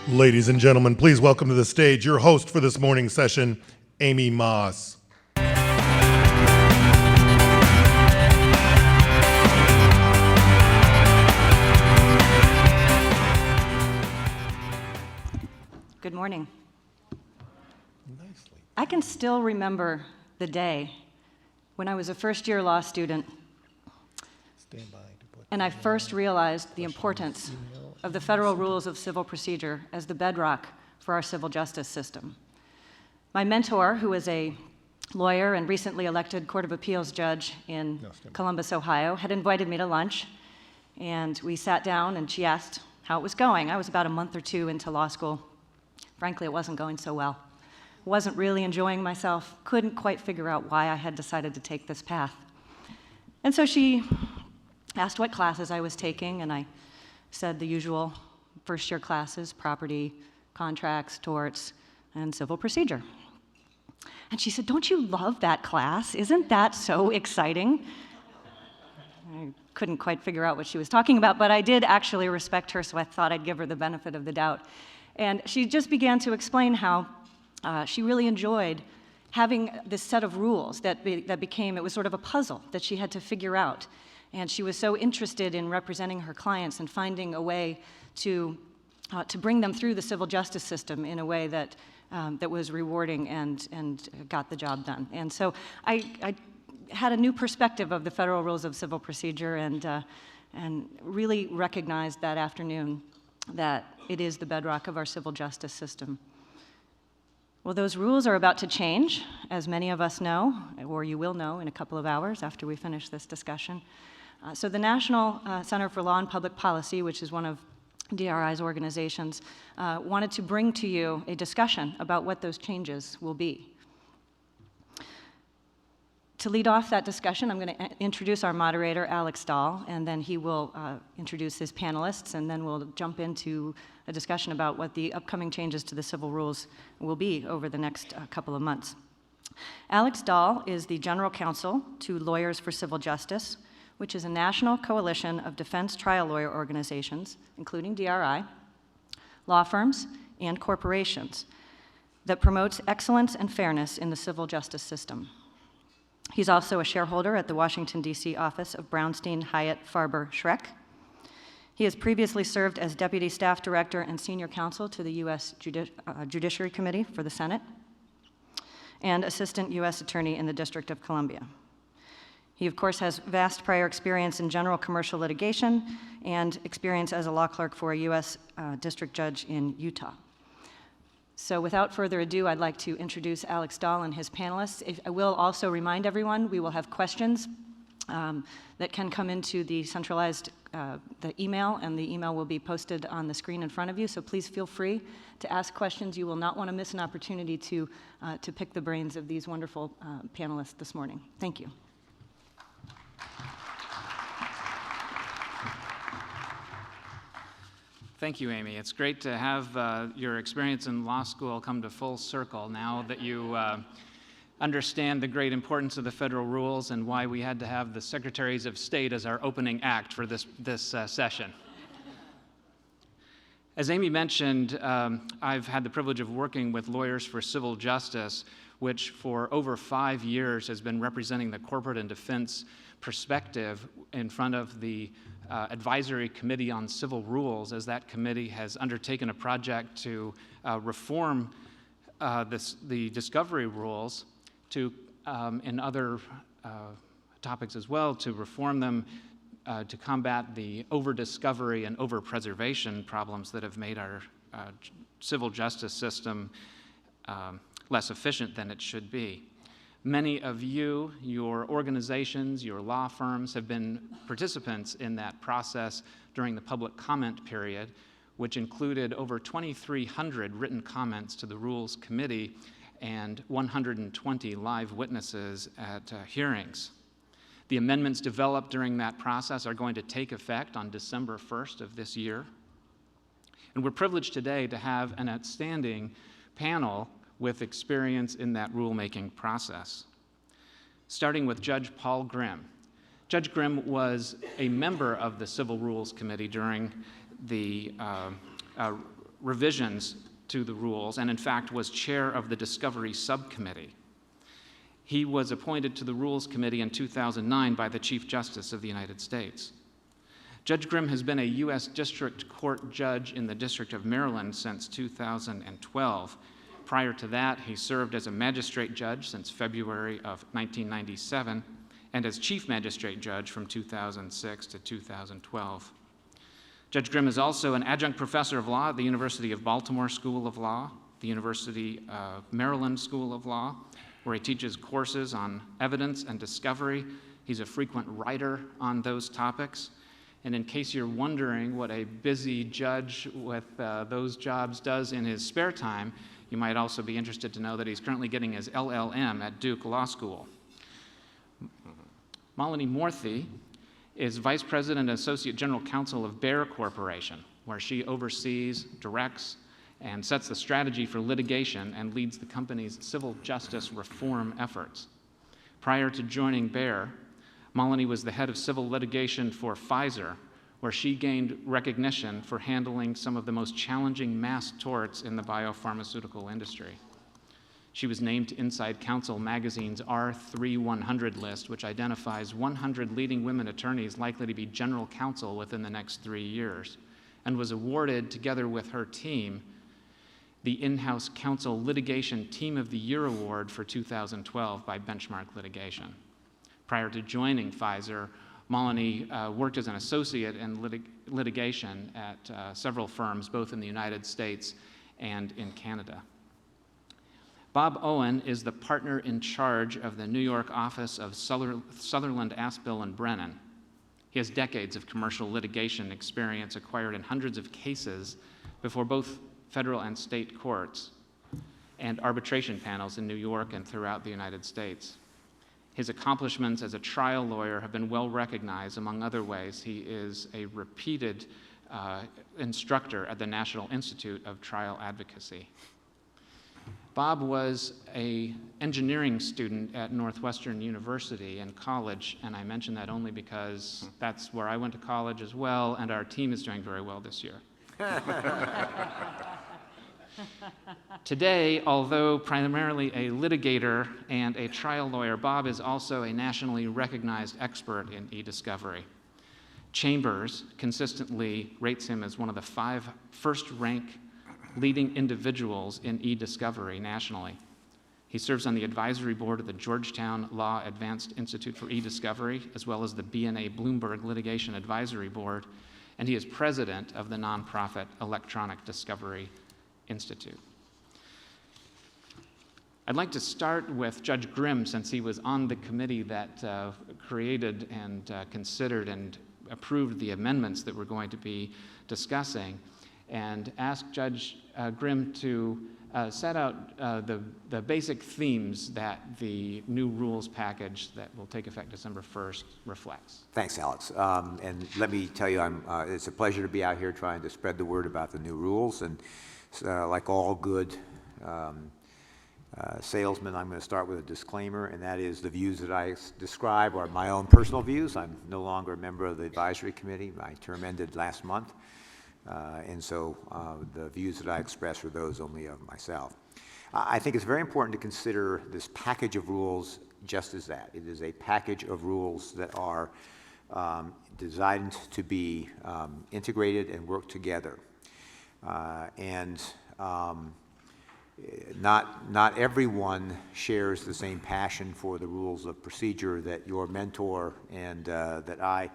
Ladies and gentlemen, please welcome to the stage your host for this morning's session, Amy Moss. Good morning. Nicely. I can still remember the day when I was a first-year law student and I first realized the importance of the federal rules of civil procedure as the bedrock for our civil justice system. My mentor, who was a lawyer and recently elected Court of Appeals judge in Columbus, Ohio, had invited me to lunch, and we sat down and she asked how it was going. I was about a month or two into law school. Frankly, it wasn't going so well. Wasn't really enjoying myself, couldn't quite figure out why I had decided to take this path. And so she asked what classes I was taking, and I said the usual first-year classes: property, contracts, torts, and civil procedure. And she said, "Don't you love that class? Isn't that so exciting?" I couldn't quite figure out what she was talking about, but I did actually respect her, so I thought I'd give her the benefit of the doubt. And she just began to explain how she really enjoyed having this set of rules that became, it was sort of a puzzle that she had to figure out. And she was so interested in representing her clients and finding a way to bring them through the civil justice system in a way that was rewarding and got the job done. And so I had a new perspective of the federal rules of civil procedure and really recognized that afternoon that it is the bedrock of our civil justice system. Well, those rules are about to change, as many of us know, or you will know in a couple of hours after we finish this discussion. So the National Center for Law and Public Policy, which is one of DRI's organizations, wanted to bring to you a discussion about what those changes will be. To lead off that discussion, I'm going to introduce our moderator, Alex Dahl, and then he will introduce his panelists, and then we'll jump into a discussion about what the upcoming changes to the civil rules will be over the next couple of months. Alex Dahl is the general counsel to Lawyers for Civil Justice, which is a national coalition of defense trial lawyer organizations, including DRI, law firms, and corporations, that promotes excellence and fairness in the civil justice system. He's also a shareholder at the Washington, D.C. office of Brownstein, Hyatt, Farber, Schreck. He has previously served as Deputy Staff Director and Senior Counsel to the U.S. Judiciary Committee for the Senate and Assistant U.S. Attorney in the District of Columbia. He, of course, has vast prior experience in general commercial litigation and experience as a law clerk for a U.S. District Judge in Utah. So without further ado, I'd like to introduce Alex Dahl and his panelists. I will also remind everyone we will have questions that can come into the centralized the email, and the email will be posted on the screen in front of you, so please feel free to ask questions. You will not want to miss an opportunity to pick the brains of these wonderful panelists this morning. Thank you. Thank you, Amy. It's great to have your experience in law school come to full circle now that you understand the great importance of the federal rules and why we had to have the Secretaries of State as our opening act for this session. As Amy mentioned, I've had the privilege of working with Lawyers for Civil Justice, which for over 5 years has been representing the corporate and defense perspective in front of the Advisory Committee on Civil Rules, as that committee has undertaken a project to reform the discovery rules and other topics as well, to reform them to combat the over-discovery and over-preservation problems that have made our civil justice system less efficient than it should be. Many of you, your organizations, your law firms have been participants in that process during the public comment period, which included over 2,300 written comments to the Rules Committee and 120 live witnesses at hearings. The amendments developed during that process are going to take effect on December 1st of this year. And we're privileged today to have an outstanding panel with experience in that rulemaking process. Starting with Judge Paul Grimm. Judge Grimm was a member of the Civil Rules Committee during the revisions to the rules, and in fact was chair of the Discovery Subcommittee. He was appointed to the Rules Committee in 2009 by the Chief Justice of the United States. Judge Grimm has been a U.S. District Court judge in the District of Maryland since 2012. Prior to that, he served as a magistrate judge since February of 1997 and as chief magistrate judge from 2006 to 2012. Judge Grimm is also an adjunct professor of law at the University of Baltimore School of Law, the University of Maryland School of Law, where he teaches courses on evidence and discovery. He's a frequent writer on those topics. And in case you're wondering what a busy judge with those jobs does in his spare time, you might also be interested to know that he's currently getting his LLM at Duke Law School. Malini Moorthy is Vice President and Associate General Counsel of Bayer Corporation, where she oversees, directs, and sets the strategy for litigation and leads the company's civil justice reform efforts. Prior to joining Bayer, Malini was the head of civil litigation for Pfizer, where she gained recognition for handling some of the most challenging mass torts in the biopharmaceutical industry. She was named to Inside Counsel magazine's R3-100 list, which identifies 100 leading women attorneys likely to be general counsel within the next 3 years, and was awarded, together with her team, the In-House Counsel Litigation Team of the Year Award for 2012 by Benchmark Litigation. Prior to joining Pfizer, Malini worked as an associate in litigation at several firms, both in the United States and in Canada. Bob Owen is the partner in charge of the New York office of Sutherland, Asbill, and Brennan. He has decades of commercial litigation experience acquired in hundreds of cases before both federal and state courts and arbitration panels in New York and throughout the United States. His accomplishments as a trial lawyer have been well recognized. Among other ways, he is a repeated instructor at the National Institute of Trial Advocacy. Bob was an engineering student at Northwestern University in college, and I mention that only because that's where I went to college as well, and our team is doing very well this year. Today, although primarily a litigator and a trial lawyer, Bob is also a nationally recognized expert in e-discovery. Chambers consistently rates him as one of the 5 first-rank leading individuals in e-discovery nationally. He serves on the advisory board of the Georgetown Law Advanced Institute for E-Discovery, as well as the B&A Bloomberg Litigation Advisory Board, and he is president of the nonprofit Electronic Discovery Institute. I'd like to start with Judge Grimm, since he was on the committee that created and considered and approved the amendments that we're going to be discussing, and ask Judge Grimm to set out the basic themes that the new rules package that will take effect December 1st reflects. Thanks, Alex. And let me tell you, it's a pleasure to be out here trying to spread the word about the new rules. And like all good salesmen, I'm going to start with a disclaimer, and that is the views that I describe are my own personal views. I'm no longer a member of the advisory committee. My term ended last month. And so the views that I express are those only of myself. I think it's very important to consider this package of rules just as that. It is a package of rules that are designed to be integrated and work together. Not everyone shares the same passion for the rules of procedure that your mentor and that I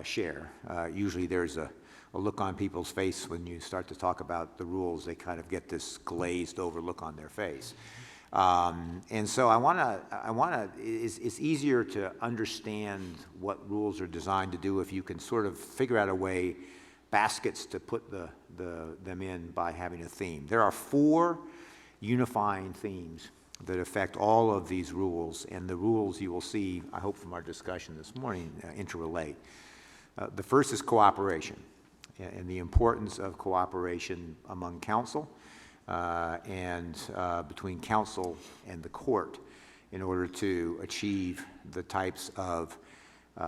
share. Usually there's a look on people's face when you start to talk about the rules. They kind of get this glazed over look on their face. And so it's easier to understand what rules are designed to do if you can sort of figure out a way, baskets to put them in by having a theme. There are 4 unifying themes that affect all of these rules, and the rules you will see, I hope from our discussion this morning, interrelate. The first is cooperation, and the importance of cooperation among counsel and between counsel and the court in order to achieve the types of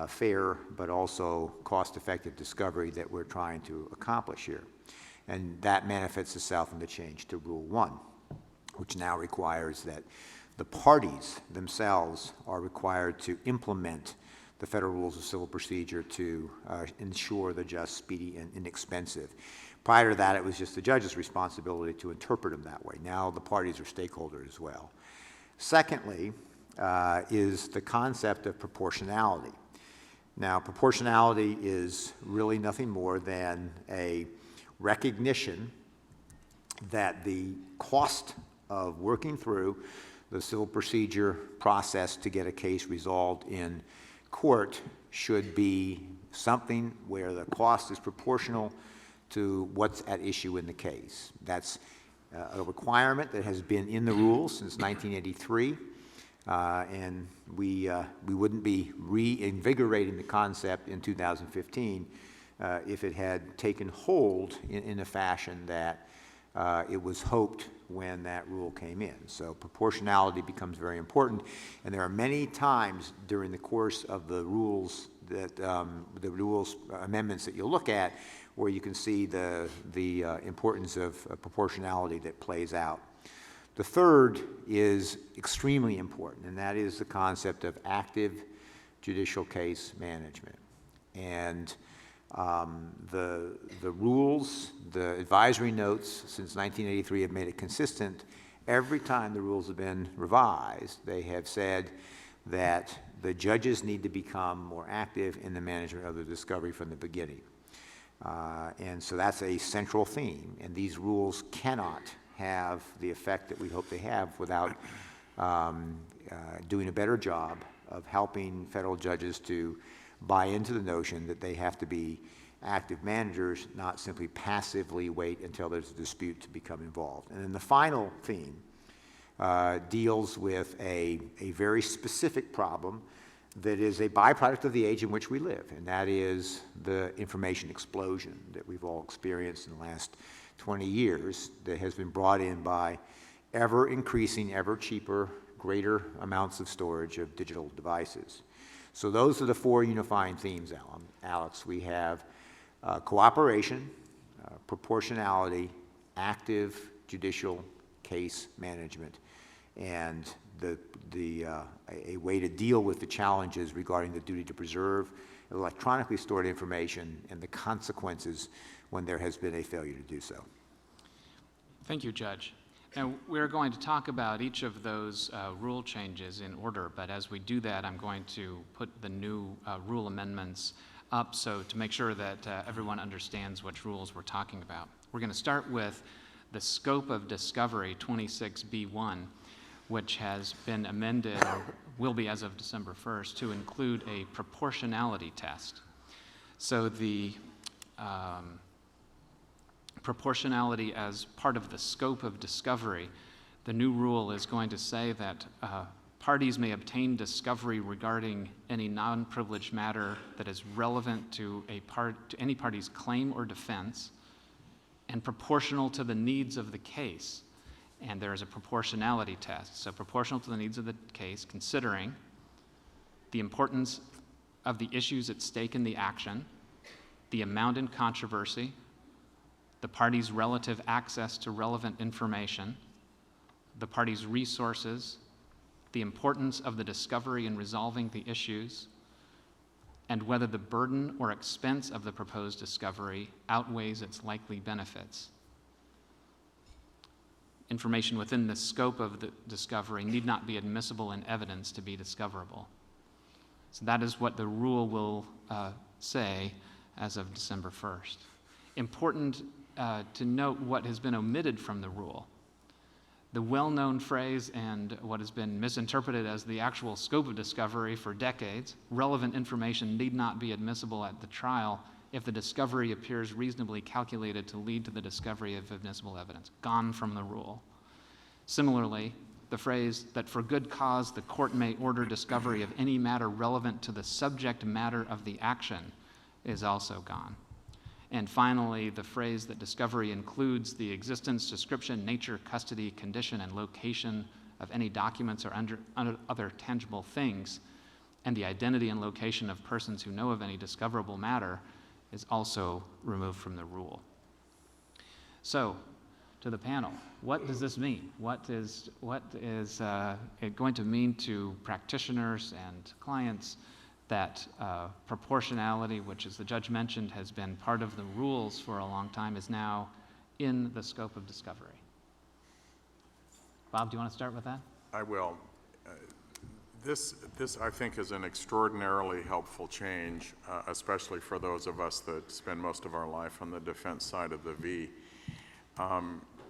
fair but also cost-effective discovery that we're trying to accomplish here. And that manifests itself in the change to Rule 1, which now requires that the parties themselves are required to implement the Federal Rules of Civil Procedure to ensure the just, speedy, and inexpensive. Prior to that, it was just the judge's responsibility to interpret them that way. Now the parties are stakeholders as well. Secondly, is the concept of proportionality. Now, proportionality is really nothing more than a recognition that the cost of working through the civil procedure process to get a case resolved in court should be something where the cost is proportional to what's at issue in the case. That's a requirement that has been in the rules since 1983, and we wouldn't be reinvigorating the concept in 2015 if it had taken hold in a fashion that it was hoped when that rule came in. So proportionality becomes very important, and there are many times during the course of the rules that the rules amendments that you'll look at where you can see the importance of proportionality that plays out. The third is extremely important, and that is the concept of active judicial case management. And the rules, the advisory notes since 1983 have made it consistent. Every time the rules have been revised, they have said that the judges need to become more active in the management of the discovery from the beginning. And so that's a central theme, and these rules cannot have the effect that we hope they have without doing a better job of helping federal judges to buy into the notion that they have to be active managers, not simply passively wait until there's a dispute to become involved. And then the final theme deals with a very specific problem that is a byproduct of the age in which we live, and that is the information explosion that we've all experienced in the last 20 years that has been brought in by ever increasing, ever cheaper, greater amounts of storage of digital devices. So those are the four unifying themes, Alex. We have cooperation, proportionality, active judicial case management, and a way to deal with the challenges regarding the duty to preserve electronically stored information and the consequences when there has been a failure to do so. Thank you, Judge. Now, we're going to talk about each of those rule changes in order, but as we do that, I'm going to put the new rule amendments up so to make sure that everyone understands which rules we're talking about. We're going to start with the scope of discovery 26B1, which has been amended, or will be as of December 1st, to include a proportionality test. So the proportionality as part of the scope of discovery, the new rule is going to say that parties may obtain discovery regarding any non-privileged matter that is relevant to any party's claim or defense and proportional to the needs of the case. And there is a proportionality test. So proportional to the needs of the case, considering the importance of the issues at stake in the action, the amount in controversy, the party's relative access to relevant information, the party's resources, the importance of the discovery in resolving the issues, and whether the burden or expense of the proposed discovery outweighs its likely benefits. Information within the scope of the discovery need not be admissible in evidence to be discoverable. So that is what the rule will say as of December 1st. Important to note what has been omitted from the rule. The well-known phrase and what has been misinterpreted as the actual scope of discovery for decades, relevant information need not be admissible at the trial if the discovery appears reasonably calculated to lead to the discovery of admissible evidence, gone from the rule. Similarly, the phrase that for good cause the court may order discovery of any matter relevant to the subject matter of the action is also gone. And finally, the phrase that discovery includes the existence, description, nature, custody, condition, and location of any documents or other tangible things, and the identity and location of persons who know of any discoverable matter is also removed from the rule. So, to the panel, what does this mean? What is it going to mean to practitioners and clients that proportionality, which, as the judge mentioned, has been part of the rules for a long time, is now in the scope of discovery? Bob, do you want to start with that? I will. This, I think, is an extraordinarily helpful change, especially for those of us that spend most of our life on the defense side of the V.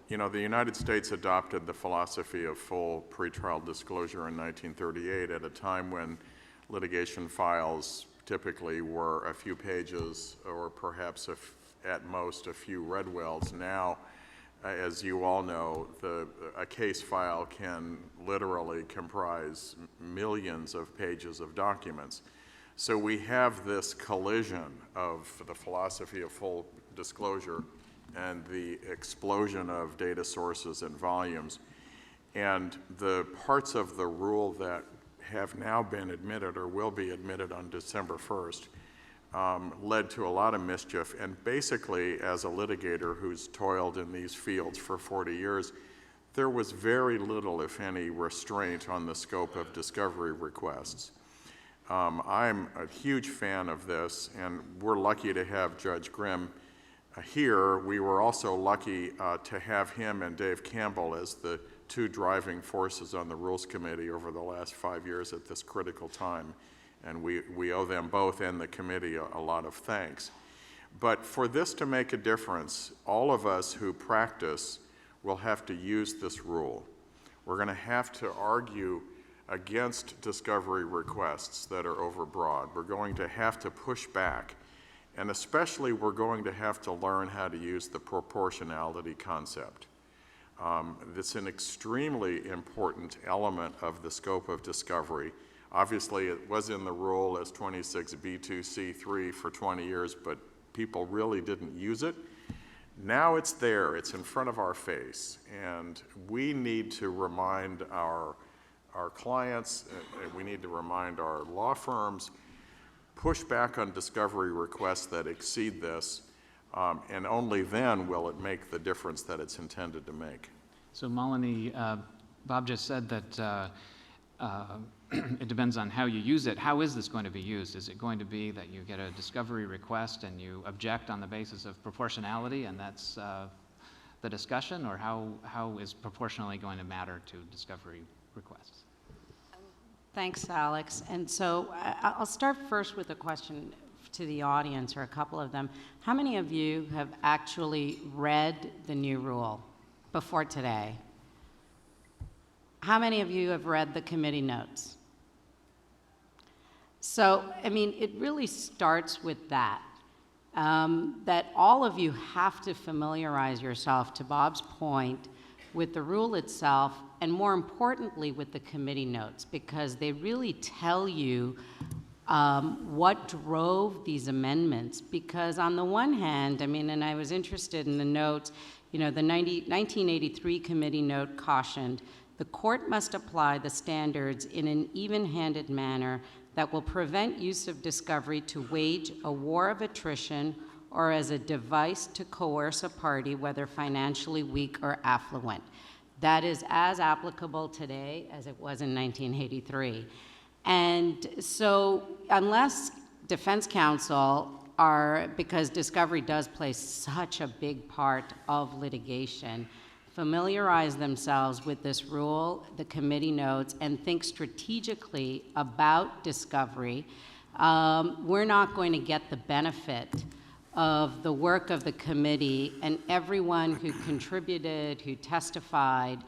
You know, the United States adopted the philosophy of full pretrial disclosure in 1938 at a time when litigation files typically were a few pages or perhaps at most a few red wells. Now, as you all know, a case file can literally comprise millions of pages of documents. So we have this collision of the philosophy of full disclosure and the explosion of data sources and volumes. And the parts of the rule that have now been admitted or will be admitted on December 1st led to a lot of mischief. And basically, as a litigator who's toiled in these fields for 40 years, there was very little, if any, restraint on the scope of discovery requests. I'm a huge fan of this, and we're lucky to have Judge Grimm here. We were also lucky to have him and Dave Campbell as the two driving forces on the Rules Committee over the last 5 years at this critical time. And we owe them both and the committee a lot of thanks. But for this to make a difference, all of us who practice will have to use this rule. We're going to have to argue against discovery requests that are overbroad. We're going to have to push back. And especially, we're going to have to learn how to use the proportionality concept. It's an extremely important element of the scope of discovery. Obviously, it was in the rule as 26B2C3 for 20 years, but people really didn't use it. Now it's there, it's in front of our face, and we need to remind our clients, we need to remind our law firms, push back on discovery requests that exceed this, and only then will it make the difference that it's intended to make. So Malini, Bob just said that it depends on how you use it. How is this going to be used? Is it going to be that you get a discovery request and you object on the basis of proportionality, and that's the discussion, or how is proportionality going to matter to discovery requests? Thanks, Alex. And so I'll start first with a question to the audience, or a couple of them. How many of you have actually read the new rule before today? How many of you have read the committee notes? So, I mean, it really starts with that, that all of you have to familiarize yourself, to Bob's point, with the rule itself, and more importantly, with the committee notes, because they really tell you what drove these amendments. Because on the one hand, I mean, and I was interested in the notes, you know, the 1983 committee note cautioned, the court must apply the standards in an even-handed manner that will prevent use of discovery to wage a war of attrition or as a device to coerce a party, whether financially weak or affluent. That is as applicable today as it was in 1983. And so unless defense counsel because discovery does play such a big part of litigation, familiarize themselves with this rule, the committee notes, and think strategically about discovery, we're not going to get the benefit of the work of the committee and everyone who contributed, who testified,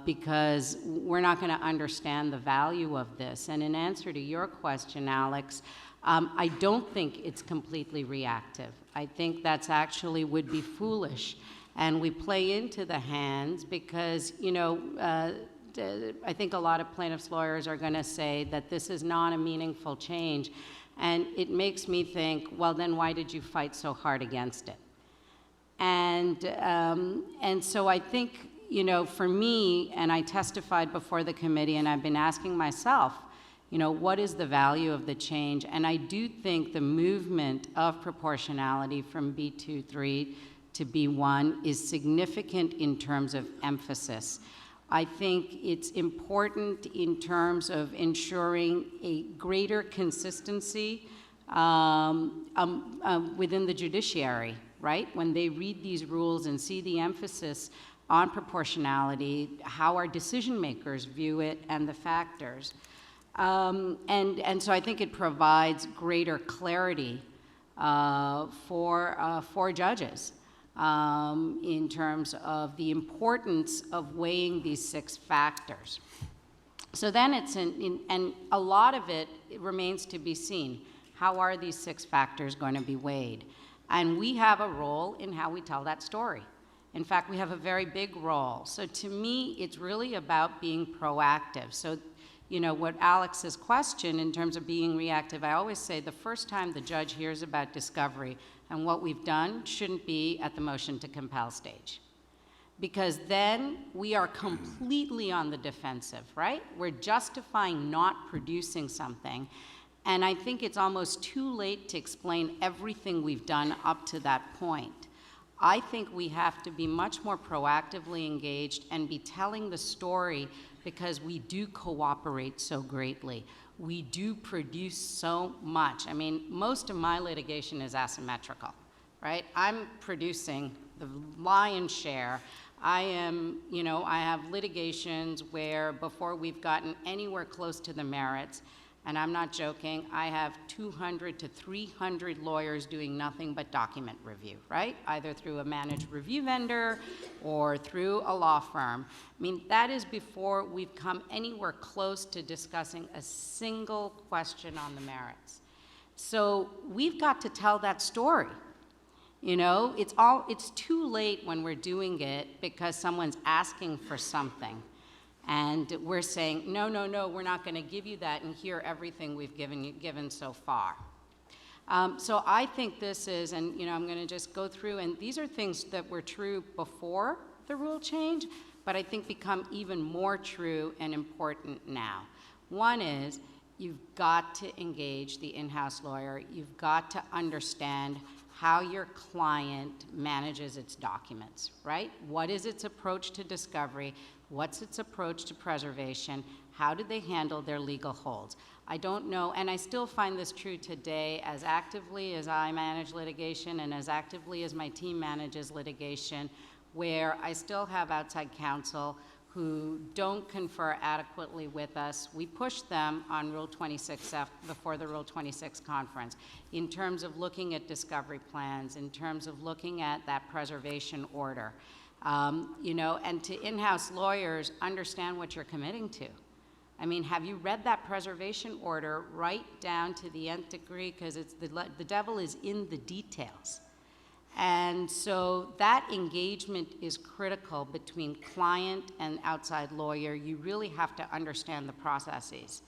because we're not going to understand the value of this. And in answer to your question, Alex, I don't think it's completely reactive. I think that's actually would be foolish. And we play into the hands because, you know, I think a lot of plaintiffs' lawyers are going to say that this is not a meaningful change. And it makes me think, well, then why did you fight so hard against it? And so I think, you know, for me, and I testified before the committee, and I've been asking myself, you know, what is the value of the change? And I do think the movement of proportionality from B2-3 to B1 is significant in terms of emphasis. I think it's important in terms of ensuring a greater consistency within the judiciary, right? When they read these rules and see the emphasis on proportionality, how our decision makers view it, and the factors. And so I think it provides greater clarity for judges in terms of the importance of weighing these 6 factors. So then and a lot of it remains to be seen. How are these 6 factors going to be weighed? And we have a role in how we tell that story. In fact, we have a very big role. So to me, it's really about being proactive. So, you know, what Alex's question in terms of being reactive, I always say the first time the judge hears about discovery and what we've done shouldn't be at the motion to compel stage. Because then we are completely on the defensive, right? We're justifying not producing something. And I think it's almost too late to explain everything we've done up to that point. I think we have to be much more proactively engaged and be telling the story because we do cooperate so greatly. We do produce so much. I mean, most of my litigation is asymmetrical, right? I'm producing the lion's share. I have litigations where before we've gotten anywhere close to the merits, and I'm not joking, I have 200 to 300 lawyers doing nothing but document review, right? Either through a managed review vendor or through a law firm. I mean, that is before we've come anywhere close to discussing a single question on the merits. So we've got to tell that story. You know, it's too late when we're doing it because someone's asking for something. And we're saying, no, we're not going to give you that, and here everything we've given so far. So I think this is, and you know, I'm going to just go through, and these are things that were true before the rule change, but I think become even more true and important now. One is, you've got to engage the in-house lawyer. You've got to understand how your client manages its documents, right? What is its approach to discovery? What's its approach to preservation? How do they handle their legal holds? I don't know, and I still find this true today as actively as I manage litigation and as actively as my team manages litigation, where I still have outside counsel who don't confer adequately with us. We push them on Rule 26F before the Rule 26 conference in terms of looking at discovery plans, in terms of looking at that preservation order. You know, and to in-house lawyers, understand what you're committing to. I mean, have you read that preservation order right down to the nth degree? Because it's the devil is in the details. And so that engagement is critical between client and outside lawyer. You really have to understand the processes.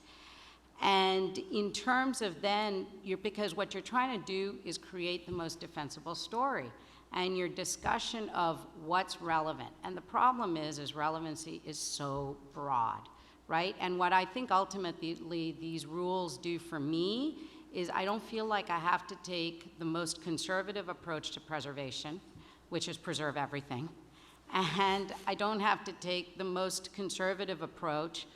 And in terms of then, because what you're trying to do is create the most defensible story. And your discussion of what's relevant. And the problem is relevancy is so broad, right? And what I think ultimately these rules do for me is I don't feel like I have to take the most conservative approach to preservation, which is preserve everything. And I don't have to take the most conservative approach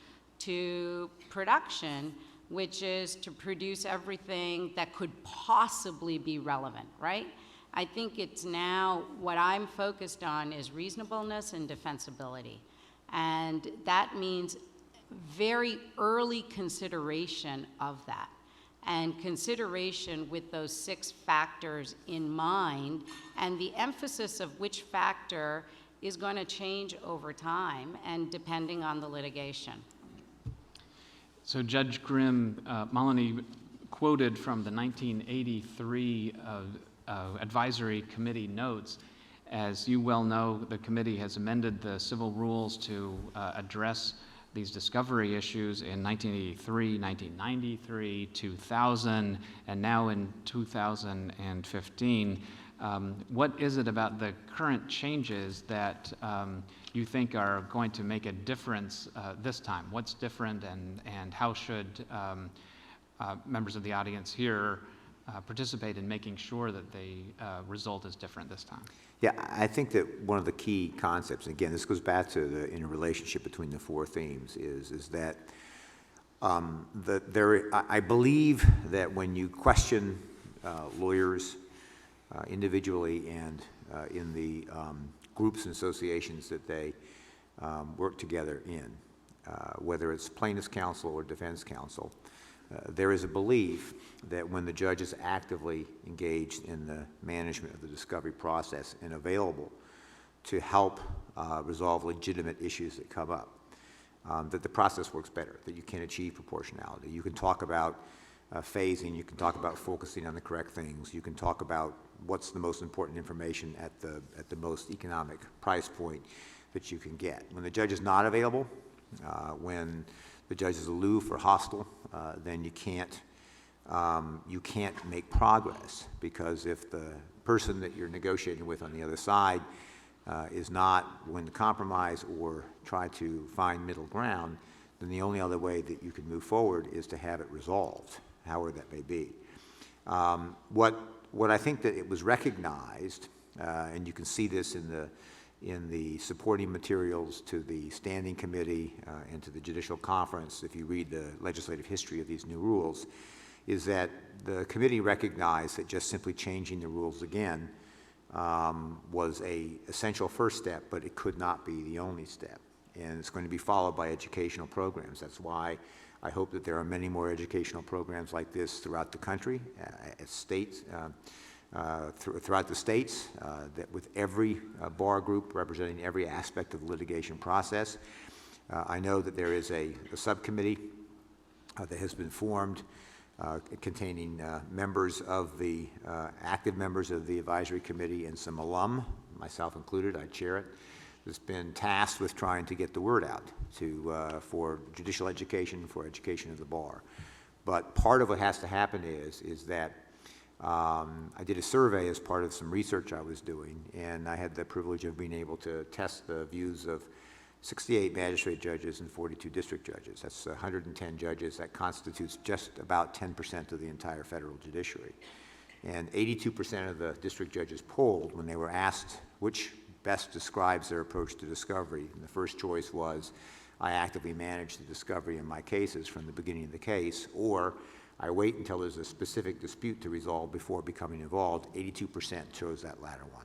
to production, which is to produce everything that could possibly be relevant, right? I think it's now, what I'm focused on is reasonableness and defensibility. And that means very early consideration of that. And consideration with those 6 factors in mind, and the emphasis of which factor is going to change over time and depending on the litigation. So Judge Grimm, Malini quoted from the 1983 Advisory Committee notes. As you well know, the committee has amended the civil rules to address these discovery issues in 1983, 1993, 2000, and now in 2015. What is it about the current changes that you think are going to make a difference this time? What's different, and how should members of the audience here participate in making sure that the result is different this time? Yeah, I think that one of the key concepts, and again, this goes back to the interrelationship between the four themes, is that I believe that when you question lawyers individually and in the groups and associations that they work together in, whether it's plaintiff's counsel or defense counsel, there is a belief that when the judge is actively engaged in the management of the discovery process and available to help resolve legitimate issues that come up, that the process works better, that you can achieve proportionality. You can talk about phasing, you can talk about focusing on the correct things, you can talk about what's the most important information at the most economic price point that you can get. When the judge is not available, when the judge is aloof or hostile, then you can't make progress, because if the person that you're negotiating with on the other side is not willing to compromise or try to find middle ground, then the only other way that you can move forward is to have it resolved, however that may be. What I think that it was recognized, and you can see this in the supporting materials to the Standing Committee and to the Judicial Conference, if you read the legislative history of these new rules, is that the committee recognized that just simply changing the rules again was an essential first step, but it could not be the only step. And it's going to be followed by educational programs. That's why I hope that there are many more educational programs like this throughout the country, at states, throughout the states, that with every bar group representing every aspect of the litigation process. I know that there is a subcommittee that has been formed containing members of the active members of the advisory committee and some alum, myself included. I chair it. That's been tasked with trying to get the word out for judicial education, for education of the bar. But part of what has to happen is that I did a survey as part of some research I was doing, and I had the privilege of being able to test the views of 68 magistrate judges and 42 district judges. That's 110 judges. That constitutes just about 10% of the entire federal judiciary. And 82% of the district judges polled, when they were asked which best describes their approach to discovery, and the first choice was, I actively manage the discovery in my cases from the beginning of the case, or I wait until there's a specific dispute to resolve before becoming involved. 82% chose that latter one.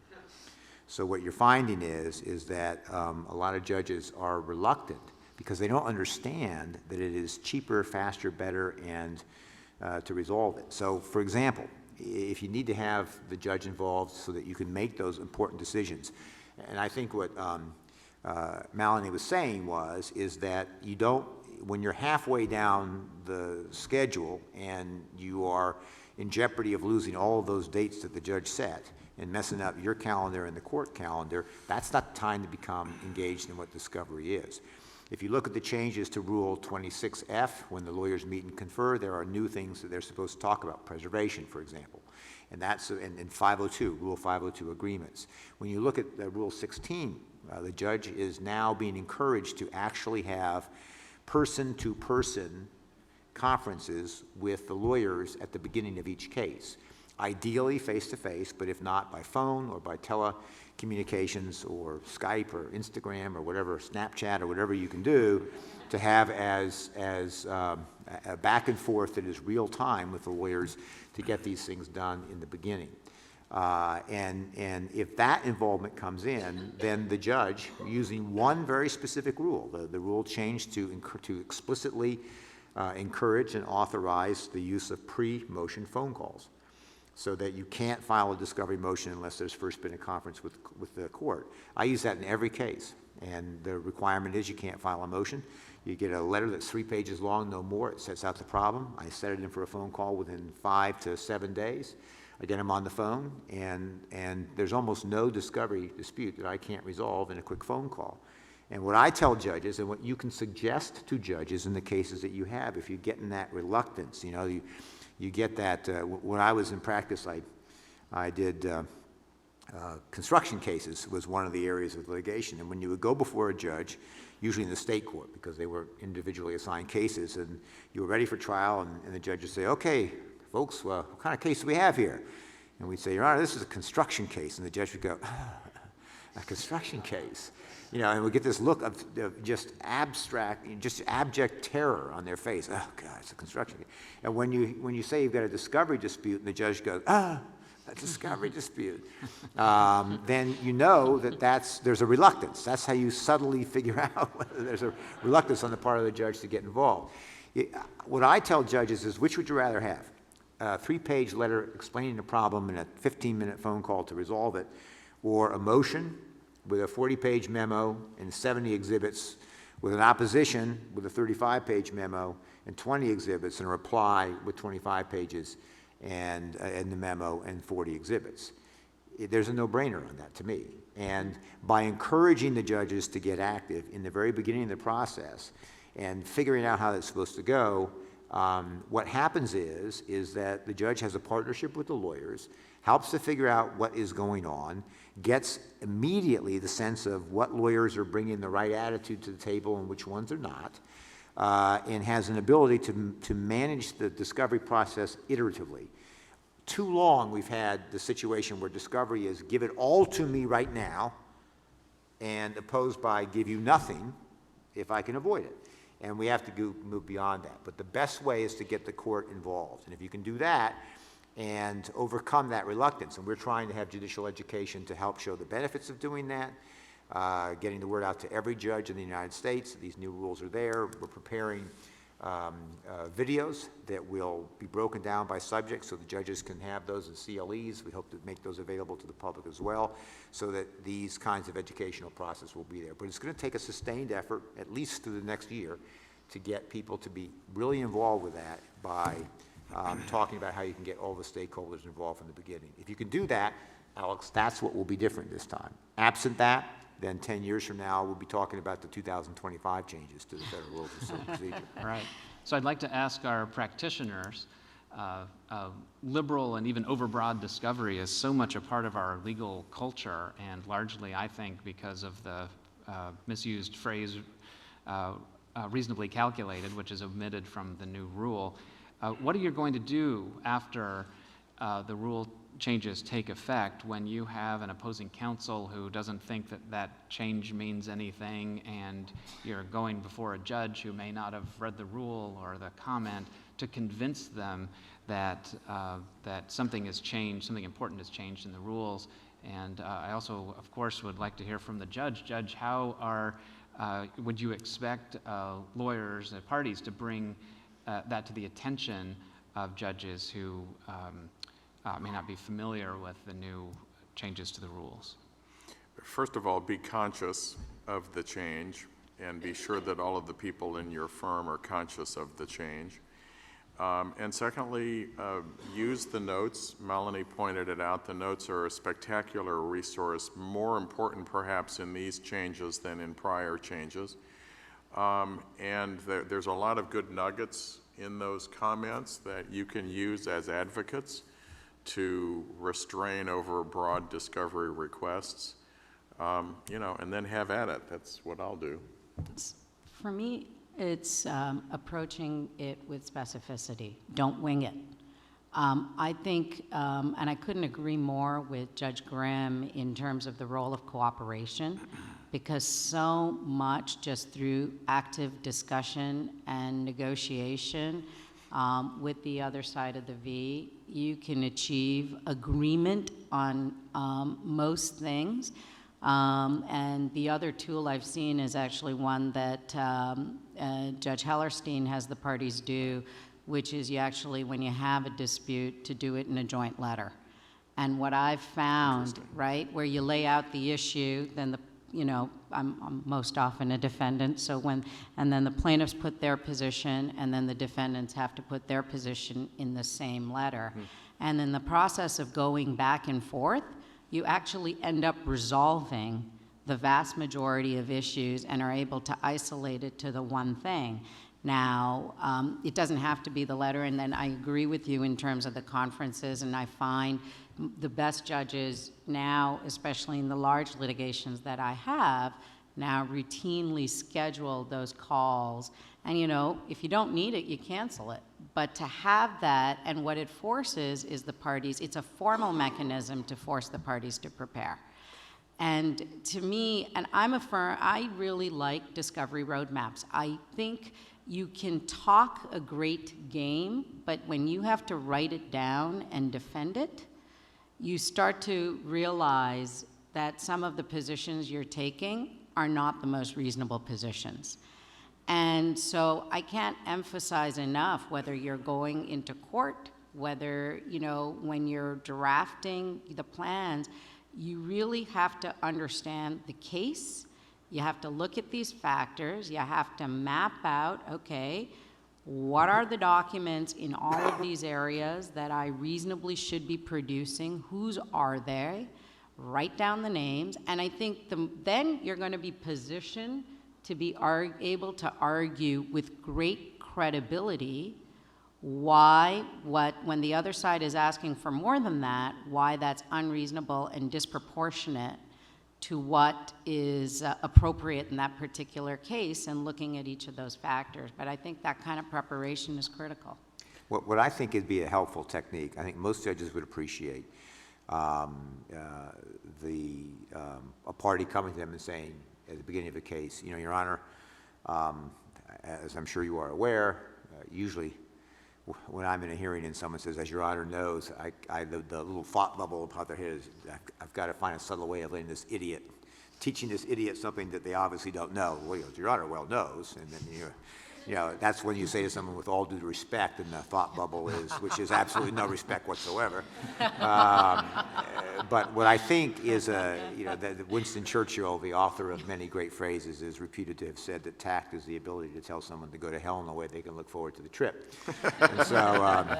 So what you're finding is that a lot of judges are reluctant because they don't understand that it is cheaper, faster, better, and to resolve it. So, for example, if you need to have the judge involved so that you can make those important decisions, and I think what Malini was saying is that you don't, when you're halfway down the schedule and you are in jeopardy of losing all of those dates that the judge set and messing up your calendar and the court calendar, that's not the time to become engaged in what discovery is. If you look at the changes to Rule 26F, when the lawyers meet and confer, there are new things that they're supposed to talk about, preservation, for example. And that's in 502, Rule 502 agreements. When you look at Rule 16, the judge is now being encouraged to actually have person-to-person conferences with the lawyers at the beginning of each case. Ideally face-to-face, but if not, by phone or by telecommunications or Skype or Instagram or whatever, Snapchat or whatever you can do to have as a back and forth that is real time with the lawyers to get these things done in the beginning. And if that involvement comes in, then the judge, using one very specific rule, the rule changed to explicitly encourage and authorize the use of pre-motion phone calls, so that you can't file a discovery motion unless there's first been a conference with the court. I use that in every case, and the requirement is you can't file a motion. You get a letter that's 3 pages long, no more. It sets out the problem. I set it in for a phone call within 5 to 7 days. I get them on the phone, and there's almost no discovery dispute that I can't resolve in a quick phone call. And what I tell judges, and what you can suggest to judges in the cases that you have, if you get in that reluctance, you get that. When I was in practice, I did construction cases was one of the areas of litigation. And when you would go before a judge, usually in the state court, because they were individually assigned cases, and you were ready for trial, and the judge would say, okay, folks, what kind of case do we have here? And we'd say, Your Honor, this is a construction case. And the judge would go, a construction case? You know, and we get this look of just abject terror on their face. Oh, God, it's a construction case. And when you say you've got a discovery dispute and the judge goes, a discovery dispute, then you know that there's a reluctance. That's how you subtly figure out whether there's a reluctance on the part of the judge to get involved. What I tell judges is, which would you rather have? A 3-page letter explaining the problem and a 15-minute phone call to resolve it, or a motion with a 40-page memo and 70 exhibits, with an opposition with a 35-page memo and 20 exhibits, and a reply with 25 pages and the memo and 40 exhibits. There's a no-brainer on that to me. And by encouraging the judges to get active in the very beginning of the process and figuring out how that's supposed to go, what happens is that the judge has a partnership with the lawyers, helps to figure out what is going on, gets immediately the sense of what lawyers are bringing the right attitude to the table and which ones are not, and has an ability to manage the discovery process iteratively. Too long we've had the situation where discovery is give it all to me right now, and opposed by give you nothing if I can avoid it. And we have to move beyond that. But the best way is to get the court involved. And if you can do that and overcome that reluctance, and we're trying to have judicial education to help show the benefits of doing that, getting the word out to every judge in the United States, these new rules are there. We're preparing videos that will be broken down by subject so the judges can have those as CLEs. We hope to make those available to the public as well, so that these kinds of educational process will be there. But it's going to take a sustained effort, at least through the next year, to get people to be really involved with that by talking about how you can get all the stakeholders involved from the beginning. If you can do that, Alex, that's what will be different this time. Absent that, then 10 years from now, we'll be talking about the 2025 changes to the Federal Rules of Civil Procedure. Right. So I'd like to ask our practitioners, liberal and even overbroad discovery is so much a part of our legal culture, and largely, I think, because of the misused phrase reasonably calculated, which is omitted from the new rule. What are you going to do after the rule changes take effect when you have an opposing counsel who doesn't think that that change means anything, and you're going before a judge who may not have read the rule or the comment to convince them that that something has changed, something important has changed in the rules? And I also, of course, would like to hear from the judge. Judge, how would you expect lawyers and parties to bring that to the attention of judges who may not be familiar with the new changes to the rules? First of all, be conscious of the change and be sure that all of the people in your firm are conscious of the change. And secondly, use the notes. Malini pointed it out. The notes are a spectacular resource, more important perhaps in these changes than in prior changes. And there's a lot of good nuggets in those comments that you can use as advocates to restrain over broad discovery requests, and then have at it. That's what I'll do. For me, it's approaching it with specificity. Don't wing it. I think, and I couldn't agree more with Judge Grimm in terms of the role of cooperation, because so much just through active discussion and negotiation with the other side of the V, you can achieve agreement on most things. And the other tool I've seen is actually one that Judge Hellerstein has the parties do, which is you actually, when you have a dispute, to do it in a joint letter. And what I've found, right, where you lay out the issue, then I'm most often a defendant, and then the plaintiffs put their position, and then the defendants have to put their position in the same letter. Mm-hmm. And in the process of going back and forth, you actually end up resolving the vast majority of issues and are able to isolate it to the one thing. Now, it doesn't have to be the letter, and then I agree with you in terms of the conferences, and I find the best judges now, especially in the large litigations that I have, now routinely schedule those calls. And you know, if you don't need it, you cancel it. But to have that, and what it forces is the parties, it's a formal mechanism to force the parties to prepare. And to me, and I really like discovery roadmaps. I think you can talk a great game, but when you have to write it down and defend it, you start to realize that some of the positions you're taking are not the most reasonable positions. And so I can't emphasize enough, whether you're going into court, whether, you know, when you're drafting the plans, you really have to understand the case. You have to look at these factors. You have to map out, okay, what are the documents in all of these areas that I reasonably should be producing? Whose are they? Write down the names. And I think then you're going to be positioned to be able to argue with great credibility when the other side is asking for more than that, why that's unreasonable and disproportionate to what is appropriate in that particular case, and looking at each of those factors. But I think that kind of preparation is critical. What I think would be a helpful technique, I think most judges would appreciate, a party coming to them and saying at the beginning of a case, you know, Your Honor, as I'm sure you are aware, usually when I'm in a hearing and someone says, as Your Honor knows, the little thought bubble about their head is, I've got to find a subtle way of letting this idiot, teaching this idiot something that they obviously don't know. Well, Your Honor well knows, and then you know, that's when you say to someone with all due respect, and the thought bubble is, which is absolutely no respect whatsoever. But what I think is, you know, that Winston Churchill, the author of many great phrases, is reputed to have said that tact is the ability to tell someone to go to hell in a way they can look forward to the trip. And so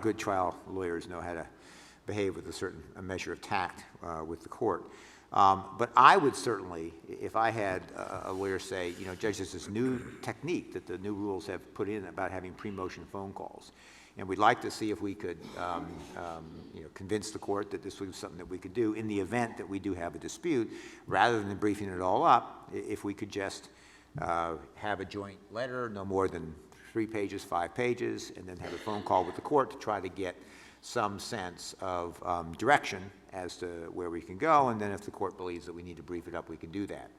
good trial lawyers know how to behave with a measure of tact with the court. But I would certainly, if I had a lawyer say, you know, Judge, there's this new technique that the new rules have put in about having pre-motion phone calls, and we'd like to see if we could, you know, convince the court that this was something that we could do in the event that we do have a dispute, rather than briefing it all up. If we could just have a joint letter, no more than 3 pages, 5 pages, and then have a phone call with the court to try to get some sense of direction as to where we can go, and then if the court believes that we need to brief it up, we can do that.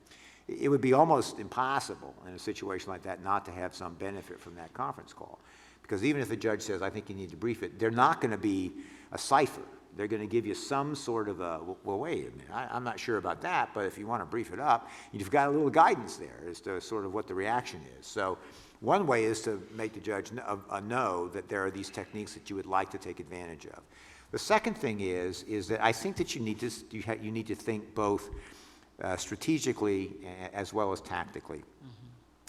It would be almost impossible in a situation like that not to have some benefit from that conference call, because even if the judge says, I think you need to brief it, they're not going to be a cipher. They're going to give you some sort of a, well, wait a minute, I'm not sure about that, but if you want to brief it up, you've got a little guidance there as to sort of what the reaction is. So one way is to make the judge know that there are these techniques that you would like to take advantage of. The second thing is that I think that you need to think both strategically as well as tactically.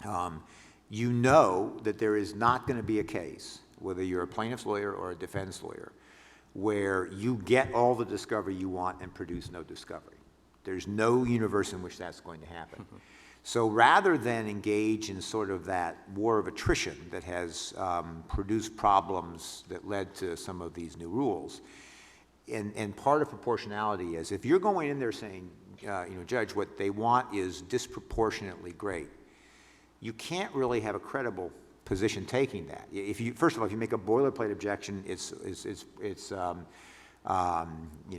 Mm-hmm. You know that there is not going to be a case, whether you're a plaintiff's lawyer or a defense lawyer, where you get all the discovery you want and produce no discovery. There's no universe in which that's going to happen. Mm-hmm. So rather than engage in sort of that war of attrition that has produced problems that led to some of these new rules, and part of proportionality is, if you're going in there saying, you know, Judge, what they want is disproportionately great, you can't really have a credible position taking that. First of all, if you make a boilerplate objection, it's you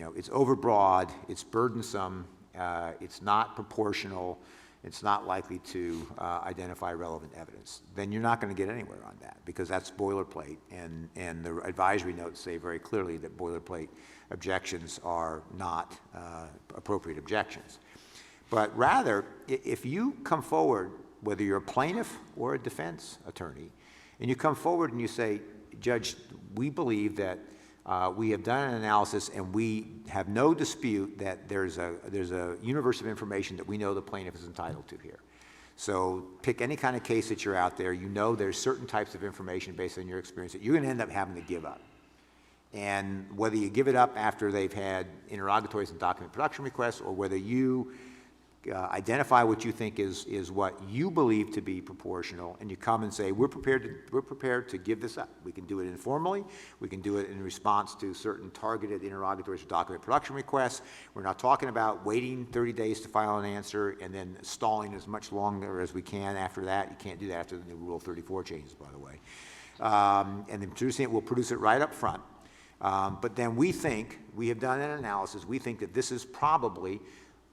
know, it's overbroad, it's burdensome, it's not proportional, it's not likely to identify relevant evidence. Then you're not going to get anywhere on that, because that's boilerplate, and the advisory notes say very clearly that boilerplate objections are not appropriate objections. But rather, if you come forward, whether you're a plaintiff or a defense attorney, and you come forward and you say, Judge, we believe that we have done an analysis and we have no dispute that there's a universe of information that we know the plaintiff is entitled to here. So pick any kind of case that you're out there, you know there's certain types of information based on your experience that you're going to end up having to give up. And whether you give it up after they've had interrogatories and document production requests, or whether you identify what you think is what you believe to be proportional, and you come and say, we're prepared to give this up. We can do it informally. We can do it in response to certain targeted interrogatories or document production requests. We're not talking about waiting 30 days to file an answer and then stalling as much longer as we can after that. You can't do that after the new Rule 34 changes, by the way. And then producing it, we'll produce it right up front. But then we have done an analysis, we think that this is probably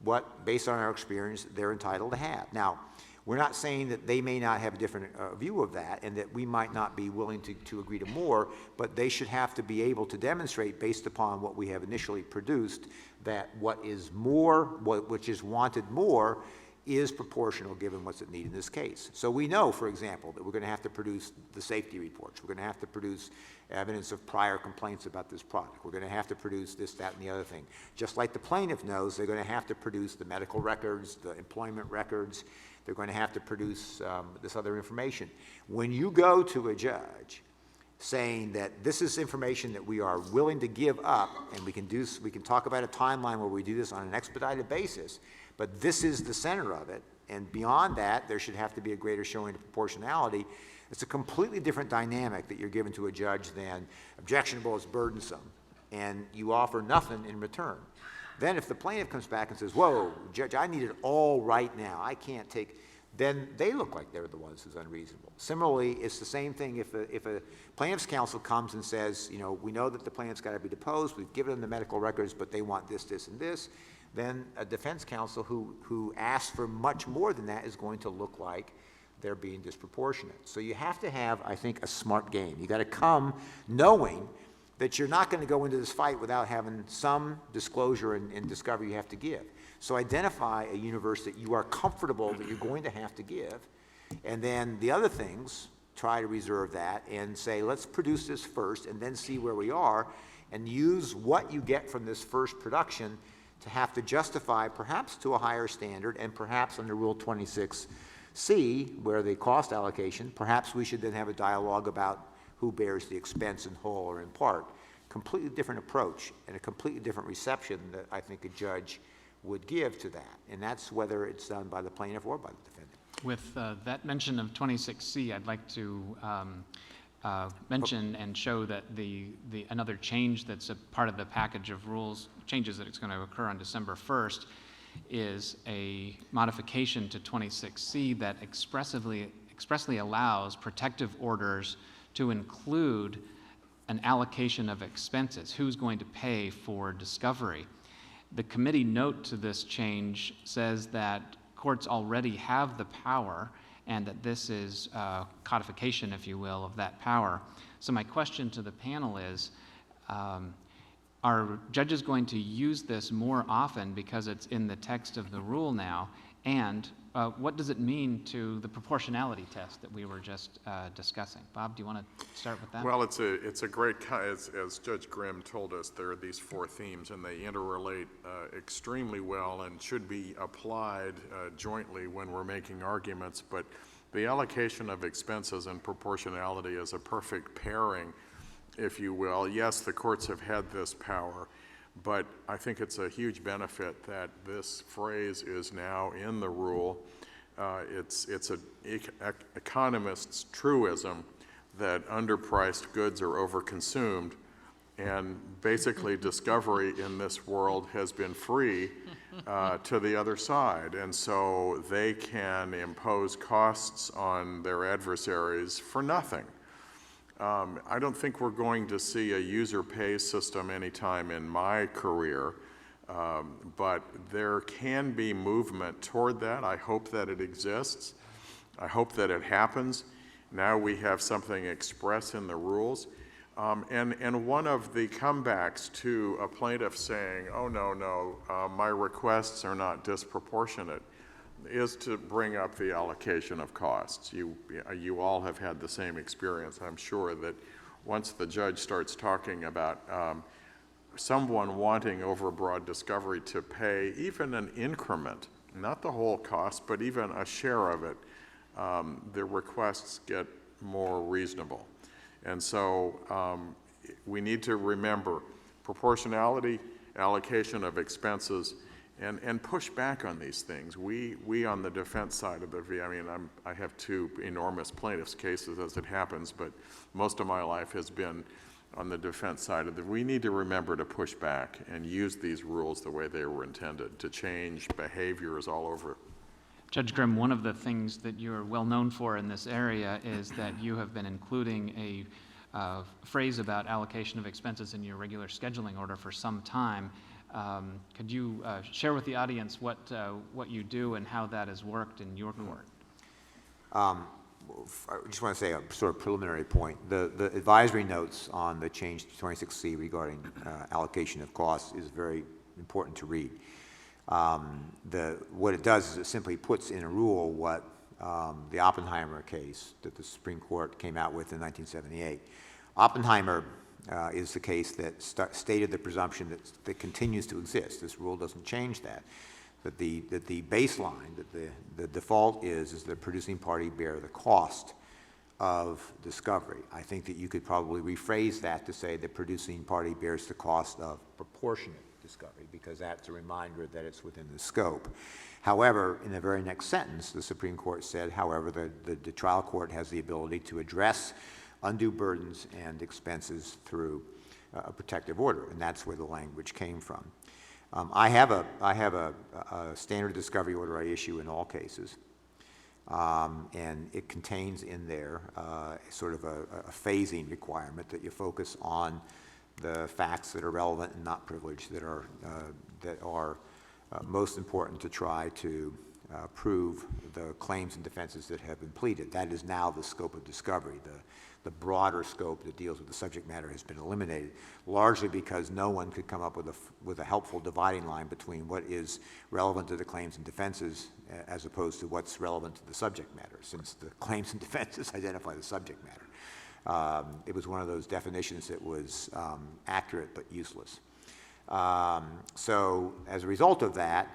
what, based on our experience, they're entitled to have. Now, we're not saying that they may not have a different view of that and that we might not be willing to agree to more, but they should have to be able to demonstrate, based upon what we have initially produced, that what is more, which is wanted more, is proportional given what's at need in this case. So we know, for example, that we're going to have to produce the safety reports. We're going to have to produce evidence of prior complaints about this product. We're going to have to produce this, that, and the other thing. Just like the plaintiff knows, they're going to have to produce the medical records, the employment records. They're going to have to produce this other information. When you go to a judge saying that this is information that we are willing to give up, and we can talk about a timeline where we do this on an expedited basis, but this is the center of it, and beyond that, there should have to be a greater showing of proportionality. It's a completely different dynamic that you're given to a judge than objectionable is burdensome, and you offer nothing in return. Then if the plaintiff comes back and says, whoa, judge, I need it all right now, I can't take, then they look like they're the ones who's unreasonable. Similarly, it's the same thing if a plaintiff's counsel comes and says, you know, we know that the plaintiff's got to be deposed, we've given them the medical records, but they want this, this, and this. Then a defense counsel who asks for much more than that is going to look like they're being disproportionate. So you have to have, I think, a smart game. You got to come knowing that you're not going to go into this fight without having some disclosure and discovery you have to give. So identify a universe that you are comfortable that you're going to have to give, and then the other things, try to reserve that and say, let's produce this first and then see where we are, and use what you get from this first production to have to justify perhaps to a higher standard, and perhaps under Rule 26C, where the cost allocation, perhaps we should then have a dialogue about who bears the expense in whole or in part. Completely different approach and a completely different reception that I think a judge would give to that, and that's whether it's done by the plaintiff or by the defendant. With that mention of 26C, I'd like to mention and show that another change that's a part of the package of rules changes that it's going to occur on December 1st is a modification to 26C that expressly allows protective orders to include an allocation of expenses. Who's going to pay for discovery? The committee note to this change says that courts already have the power and that this is codification, if you will, of that power. So my question to the panel is, are judges going to use this more often because it's in the text of the rule now? And what does it mean to the proportionality test that we were just discussing? Bob, do you want to start with that? Well, it's a great, as Judge Grimm told us, there are these four themes, and they interrelate extremely well and should be applied jointly when we're making arguments. But the allocation of expenses and proportionality is a perfect pairing, if you will. Yes, the courts have had this power, but I think it's a huge benefit that this phrase is now in the rule. It's an economist's truism that underpriced goods are overconsumed, and basically discovery in this world has been free to the other side, and so they can impose costs on their adversaries for nothing. I don't think we're going to see a user pay system anytime in my career, but there can be movement toward that. I hope that it exists. I hope that it happens. Now we have something express in the rules. And one of the comebacks to a plaintiff saying, oh, no, my requests are not disproportionate, is to bring up the allocation of costs. You all have had the same experience, I'm sure, that once the judge starts talking about someone wanting overbroad discovery to pay even an increment, not the whole cost, but even a share of it, the requests get more reasonable. And so we need to remember proportionality, allocation of expenses, and push back on these things. We on the defense side of the V, I mean, I have two enormous plaintiffs' cases as it happens, but most of my life has been on the defense side of the, we need to remember to push back and use these rules the way they were intended, to change behaviors all over. Judge Grimm, one of the things that you're well known for in this area is that you have been including a phrase about allocation of expenses in your regular scheduling order for some time. Could you share with the audience what you do and how that has worked in your court? I just want to say a sort of preliminary point. The advisory notes on the change to 26C regarding allocation of costs is very important to read. What it does is it simply puts in a rule what the Oppenheimer case that the Supreme Court came out with in 1978. Oppenheimer is the case that stated the presumption that continues to exist. This rule doesn't change that. That the baseline, that the default is the producing party bear the cost of discovery. I think that you could probably rephrase that to say the producing party bears the cost of proportionate discovery, because that's a reminder that it's within the scope. However, in the very next sentence, the Supreme Court said, however, the trial court has the ability to address undue burdens and expenses through a protective order, and that's where the language came from. I have a standard discovery order I issue in all cases, and it contains in there sort of a phasing requirement that you focus on the facts that are relevant and not privileged, that are most important to try to prove the claims and defenses that have been pleaded. That is now the scope of discovery. The broader scope that deals with the subject matter has been eliminated, largely because no one could come up with a helpful dividing line between what is relevant to the claims and defenses as opposed to what's relevant to the subject matter, since the claims and defenses identify the subject matter. It was one of those definitions that was accurate but useless. So as a result of that,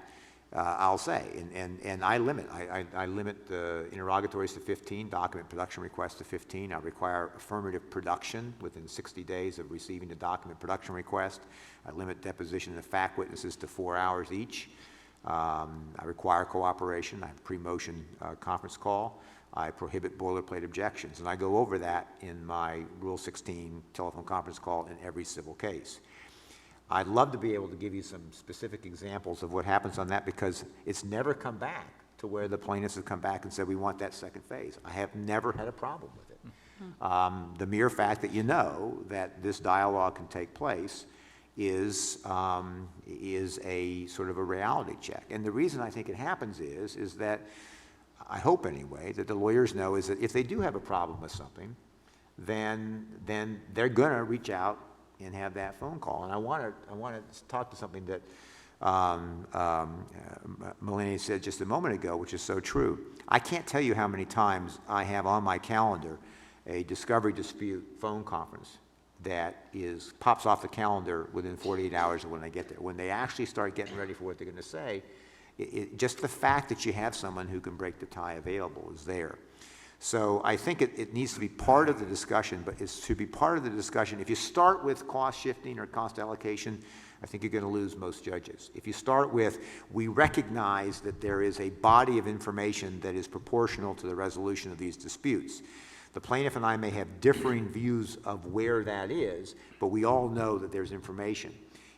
I'll say, and I limit the interrogatories to 15, document production requests to 15. I require affirmative production within 60 days of receiving the document production request. I limit deposition of fact witnesses to 4 hours each. I require cooperation. I have pre-motion conference call. I prohibit boilerplate objections, and I go over that in my Rule 16 telephone conference call in every civil case. I'd love to be able to give you some specific examples of what happens on that, because it's never come back to where the plaintiffs have come back and said, we want that second phase. I have never had a problem with it. The mere fact that you know that this dialogue can take place is a sort of a reality check. And the reason I think it happens is that, I hope anyway, that the lawyers know is that if they do have a problem with something, then they're going to reach out and have that phone call. And I want to talk to something that Malini said just a moment ago, which is so true. I can't tell you how many times I have on my calendar a discovery dispute phone conference that pops off the calendar within 48 hours of when they get there. When they actually start getting ready for what they're going to say, just the fact that you have someone who can break the tie available is there. So I think it needs to be part of the discussion, but it should be part of the discussion. If you start with cost shifting or cost allocation, I think you're going to lose most judges. If you start with, we recognize that there is a body of information that is proportional to the resolution of these disputes. The plaintiff and I may have differing views of where that is, but we all know that there's information.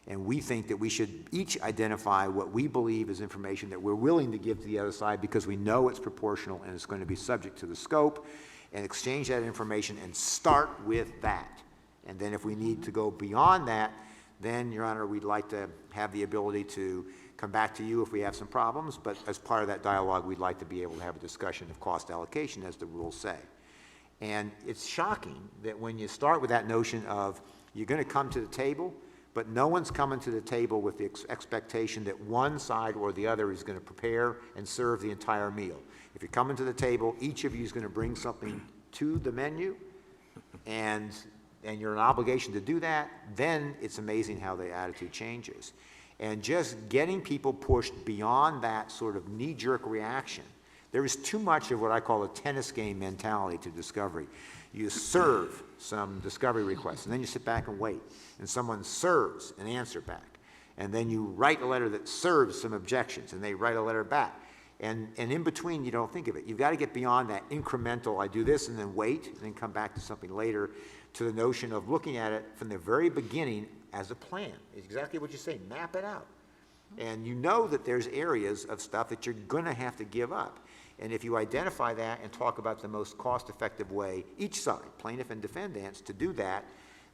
And we think that we should each identify what we believe is information that we're willing to give to the other side because we know it's proportional and it's going to be subject to the scope, and exchange that information and start with that. And then if we need to go beyond that, then, Your Honor, we'd like to have the ability to come back to you if we have some problems, but as part of that dialogue, we'd like to be able to have a discussion of cost allocation as the rules say. And it's shocking that when you start with that notion of you're going to come to the table, but no one's coming to the table with the expectation that one side or the other is going to prepare and serve the entire meal. If you're coming to the table, each of you is going to bring something to the menu, and you're an obligation to do that, then it's amazing how the attitude changes. And just getting people pushed beyond that sort of knee-jerk reaction. There is too much of what I call a tennis game mentality to discovery. You serve some discovery requests, and then you sit back and wait, and someone serves an answer back. And then you write a letter that serves some objections, and they write a letter back. And in between, you don't think of it. You've got to get beyond that incremental, I do this and then wait, and then come back to something later, to the notion of looking at it from the very beginning as a plan. It's exactly what you say, map it out. And you know that there's areas of stuff that you're going to have to give up. And if you identify that and talk about the most cost-effective way, each side, plaintiff and defendants, to do that,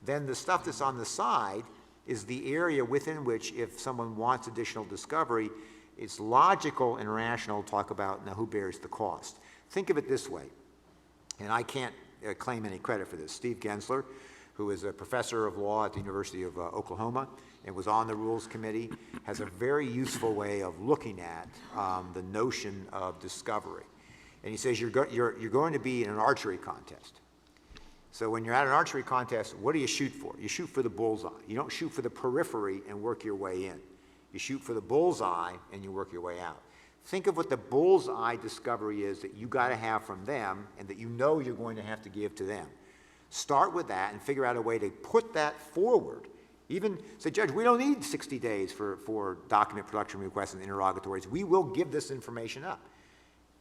then the stuff that's on the side is the area within which, if someone wants additional discovery, it's logical and rational to talk about, now, who bears the cost. Think of it this way, and I can't claim any credit for this. Steve Gensler, who is a professor of law at the University of Oklahoma and was on the Rules Committee, has a very useful way of looking at the notion of discovery. And he says you're going to be in an archery contest. So when you're at an archery contest, what do you shoot for? You shoot for the bullseye. You don't shoot for the periphery and work your way in. You shoot for the bullseye and you work your way out. Think of what the bullseye discovery is that you got to have from them and that you know you're going to have to give to them. Start with that and figure out a way to put that forward. Even say, Judge, we don't need 60 days for document production requests and interrogatories. We will give this information up.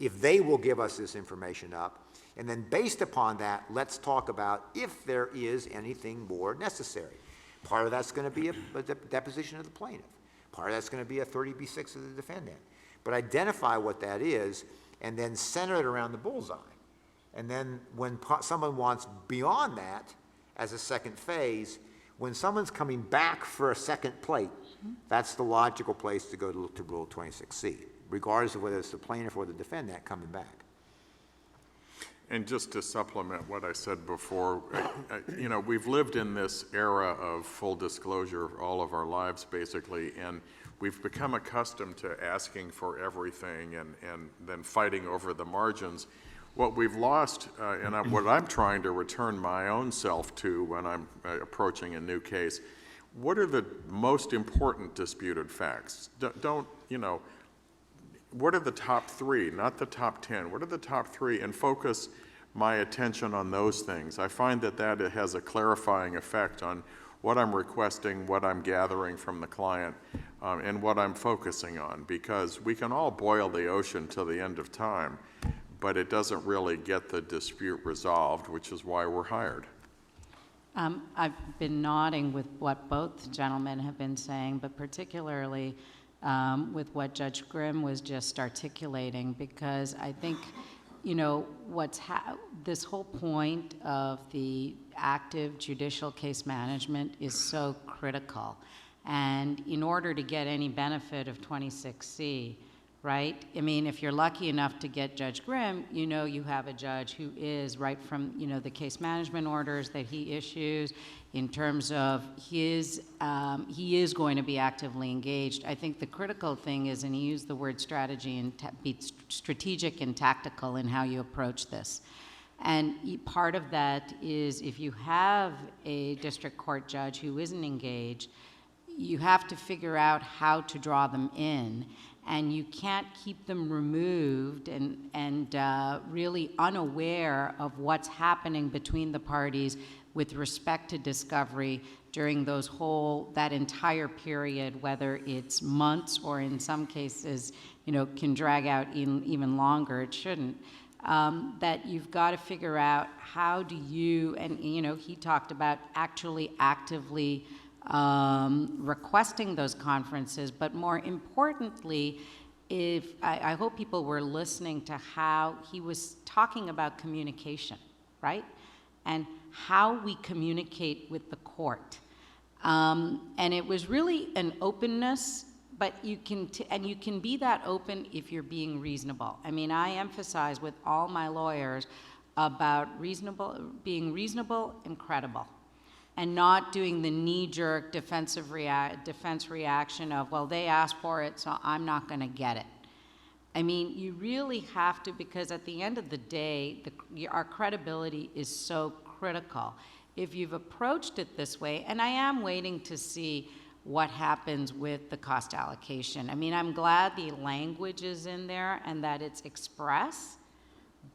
If they will give us this information up, and then based upon that, let's talk about if there is anything more necessary. Part of that's going to be a deposition of the plaintiff. Part of that's going to be a 30B6 of the defendant. But identify what that is, and then center it around the bullseye. And then when someone wants beyond that, as a second phase, when someone's coming back for a second plate, that's the logical place to go to Rule 26C, regardless of whether it's the plaintiff or the defendant coming back. And just to supplement what I said before, you know, we've lived in this era of full disclosure all of our lives, basically, and we've become accustomed to asking for everything and then fighting over the margins. What we've lost, and what I'm trying to return my own self to when I'm approaching a new case, what are the most important disputed facts? Don't, you know, what are the top 3, not the top 10? What are the top 3? And focus my attention on those things. I find that that has a clarifying effect on what I'm requesting, what I'm gathering from the client, and what I'm focusing on, because we can all boil the ocean till the end of time, but it doesn't really get the dispute resolved, which is why we're hired. I've been nodding with what both gentlemen have been saying, but particularly with what Judge Grimm was just articulating, because I think, you know, this whole point of the active judicial case management is so critical. And in order to get any benefit of 26C, right? I mean, if you're lucky enough to get Judge Grimm, you know you have a judge who is right from, you know, the case management orders that he issues in terms of his, he is going to be actively engaged. I think the critical thing is, and he used the word strategy, and be strategic and tactical in how you approach this. And part of that is if you have a district court judge who isn't engaged, you have to figure out how to draw them in. And you can't keep them removed and really unaware of what's happening between the parties with respect to discovery during that entire period, whether it's months or in some cases, you know, can drag out even longer. It shouldn't. That you've got to figure out how do you, and you know, he talked about actually actively requesting those conferences, but more importantly, I hope people were listening to how he was talking about communication, right? And how we communicate with the court. And it was really an openness, but you can be that open if you're being reasonable. I mean, I emphasize with all my lawyers about being reasonable and credible, and not doing the knee-jerk defense reaction of, well, they asked for it, so I'm not going to get it. I mean, you really have to, because at the end of the day, our credibility is so critical. If you've approached it this way, and I am waiting to see what happens with the cost allocation. I mean, I'm glad the language is in there and that it's express,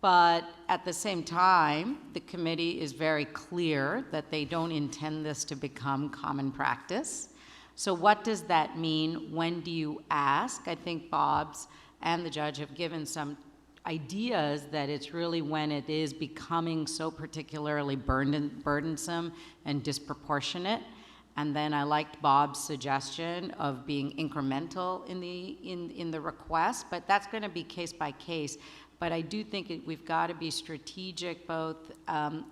but at the same time, the committee is very clear that they don't intend this to become common practice. So what does that mean? When do you ask? I think Bob's and the judge have given some ideas that it's really when it is becoming so particularly burdensome and disproportionate. And then I liked Bob's suggestion of being incremental in the request, but that's going to be case by case. But I do think we've got to be strategic both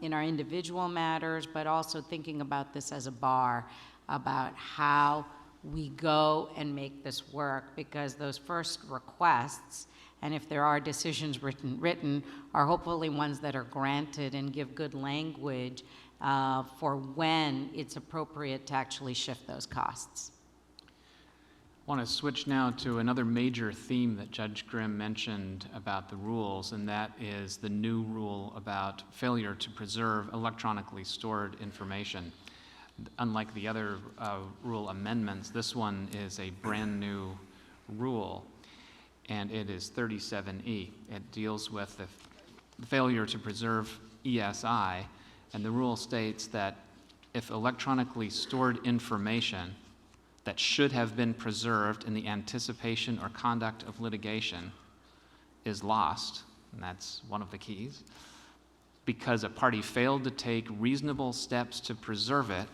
in our individual matters, but also thinking about this as a bar, about how we go and make this work, because those first requests, and if there are decisions written, are hopefully ones that are granted and give good language for when it's appropriate to actually shift those costs. I want to switch now to another major theme that Judge Grimm mentioned about the rules, and that is the new rule about failure to preserve electronically stored information. Unlike the other rule amendments, this one is a brand new rule, and it is 37E. It deals with the failure to preserve ESI, and the rule states that if electronically stored information that should have been preserved in the anticipation or conduct of litigation is lost, and that's one of the keys, because a party failed to take reasonable steps to preserve it,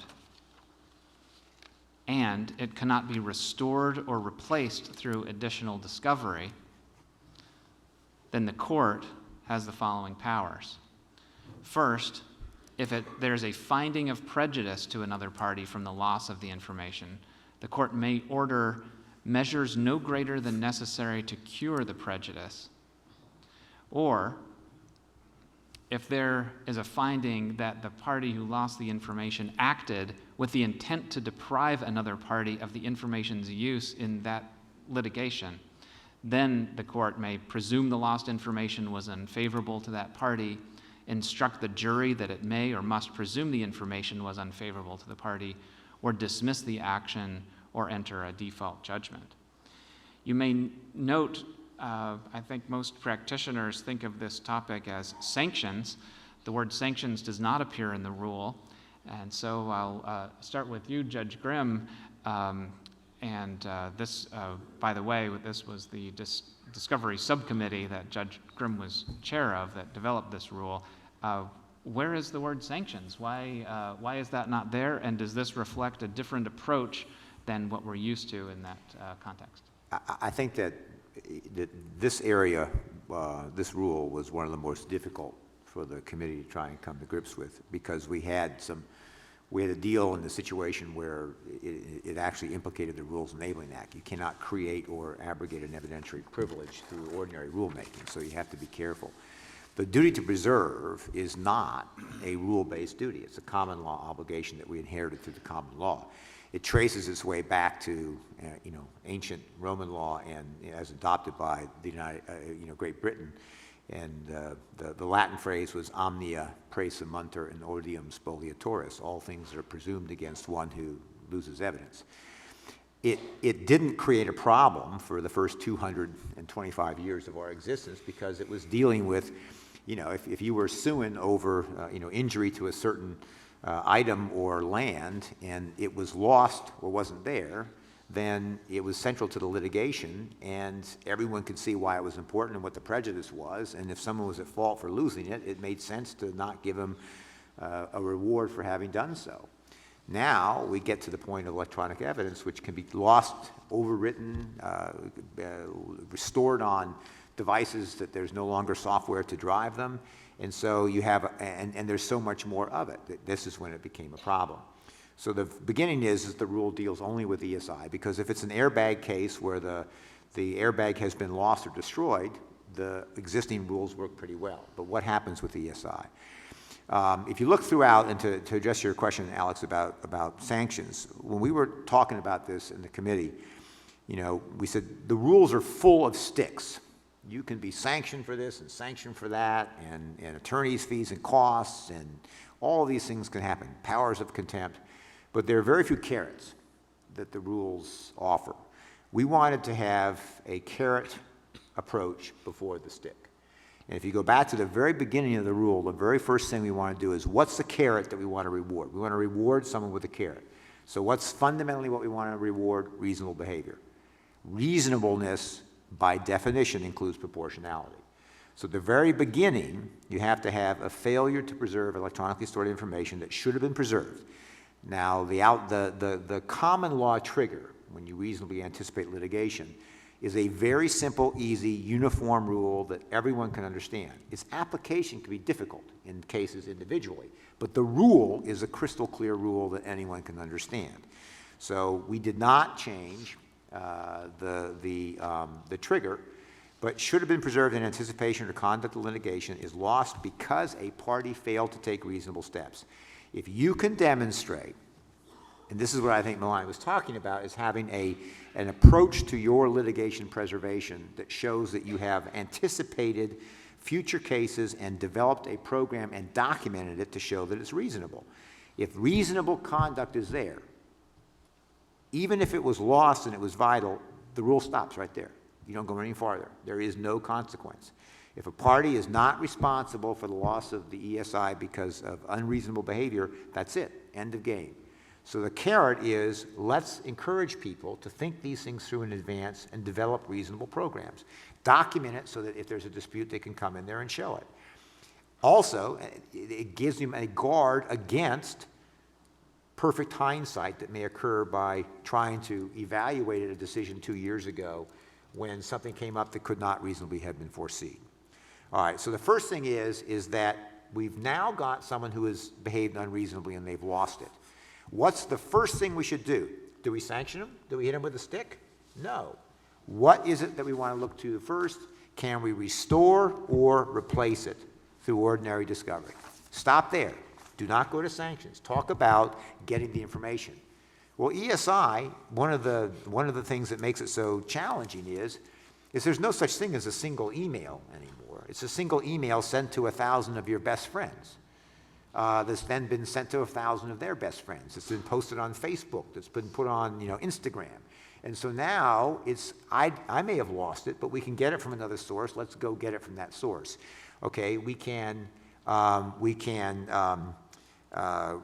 and it cannot be restored or replaced through additional discovery, then the court has the following powers. First, if there's a finding of prejudice to another party from the loss of the information, the court may order measures no greater than necessary to cure the prejudice. Or, if there is a finding that the party who lost the information acted with the intent to deprive another party of the information's use in that litigation, then the court may presume the lost information was unfavorable to that party, instruct the jury that it may or must presume the information was unfavorable to the party, or dismiss the action or enter a default judgment. You may note, I think most practitioners think of this topic as sanctions. The word sanctions does not appear in the rule, and so I'll start with you, Judge Grimm. This, by the way, this was the discovery subcommittee that Judge Grimm was chair of that developed this rule. Where is the word sanctions? Why is that not there? And does this reflect a different approach than what we're used to in that context? I think that this area, this rule was one of the most difficult for the committee to try and come to grips with, because we had a deal in the situation where it actually implicated the Rules Enabling Act. You cannot create or abrogate an evidentiary privilege through ordinary rulemaking, so you have to be careful. The duty to preserve is not a rule-based duty. It's a common law obligation that we inherited through the common law. It traces its way back to ancient Roman law and as adopted by the Great Britain. And the Latin phrase was omnia praesumuntur in ordium spoliatoris, all things that are presumed against one who loses evidence. It didn't create a problem for the first 225 years of our existence, because it was dealing with, if you were suing over, injury to a certain item or land, and it was lost or wasn't there, then it was central to the litigation, and everyone could see why it was important and what the prejudice was, and if someone was at fault for losing it, it made sense to not give them a reward for having done so. Now we get to the point of electronic evidence, which can be lost, overwritten, restored on devices that there's no longer software to drive them, and so you have, and there's so much more of it. This is when it became a problem. So the beginning is the rule deals only with ESI, because if it's an airbag case where the airbag has been lost or destroyed, the existing rules work pretty well. But what happens with ESI? If you look throughout, and to address your question, Alex, about sanctions, when we were talking about this in the committee, we said the rules are full of sticks. You can be sanctioned for this and sanctioned for that, and attorney's fees and costs, and all of these things can happen, powers of contempt. But there are very few carrots that the rules offer. We wanted to have a carrot approach before the stick. And if you go back to the very beginning of the rule, the very first thing we want to do is, what's the carrot that we want to reward? We want to reward someone with a carrot. So what's fundamentally what we want to reward? Reasonable behavior. Reasonableness, by definition, includes proportionality. So at the very beginning, you have to have a failure to preserve electronically stored information that should have been preserved. Now, the common law trigger, when you reasonably anticipate litigation, is a very simple, easy, uniform rule that everyone can understand. Its application can be difficult in cases individually, but the rule is a crystal clear rule that anyone can understand. So we did not change the trigger, but should have been preserved in anticipation or conduct of litigation is lost because a party failed to take reasonable steps. If you can demonstrate, and this is what I think Malini was talking about, is having an approach to your litigation preservation that shows that you have anticipated future cases and developed a program and documented it to show that it's reasonable. If reasonable conduct is there, even if it was lost and it was vital, the rule stops right there. You don't go any farther. There is no consequence. If a party is not responsible for the loss of the ESI because of unreasonable behavior, that's it, end of game. So the carrot is, let's encourage people to think these things through in advance and develop reasonable programs. Document it so that if there's a dispute, they can come in there and show it. Also, it gives them a guard against perfect hindsight that may occur by trying to evaluate a decision 2 years ago when something came up that could not reasonably have been foreseen. All right, so the first thing is that we've now got someone who has behaved unreasonably and they've lost it. What's the first thing we should do? Do we sanction them? Do we hit them with a stick? No. What is it that we want to look to first? Can we restore or replace it through ordinary discovery? Stop there. Do not go to sanctions. Talk about getting the information. Well, ESI, one of the things that makes it so challenging is there's no such thing as a single email anymore. It's a single email sent to 1,000 of your best friends. That's then been sent to 1,000 of their best friends. It's been posted on Facebook. That's been put on, Instagram. And so now I may have lost it, but we can get it from another source. Let's go get it from that source. Okay, we can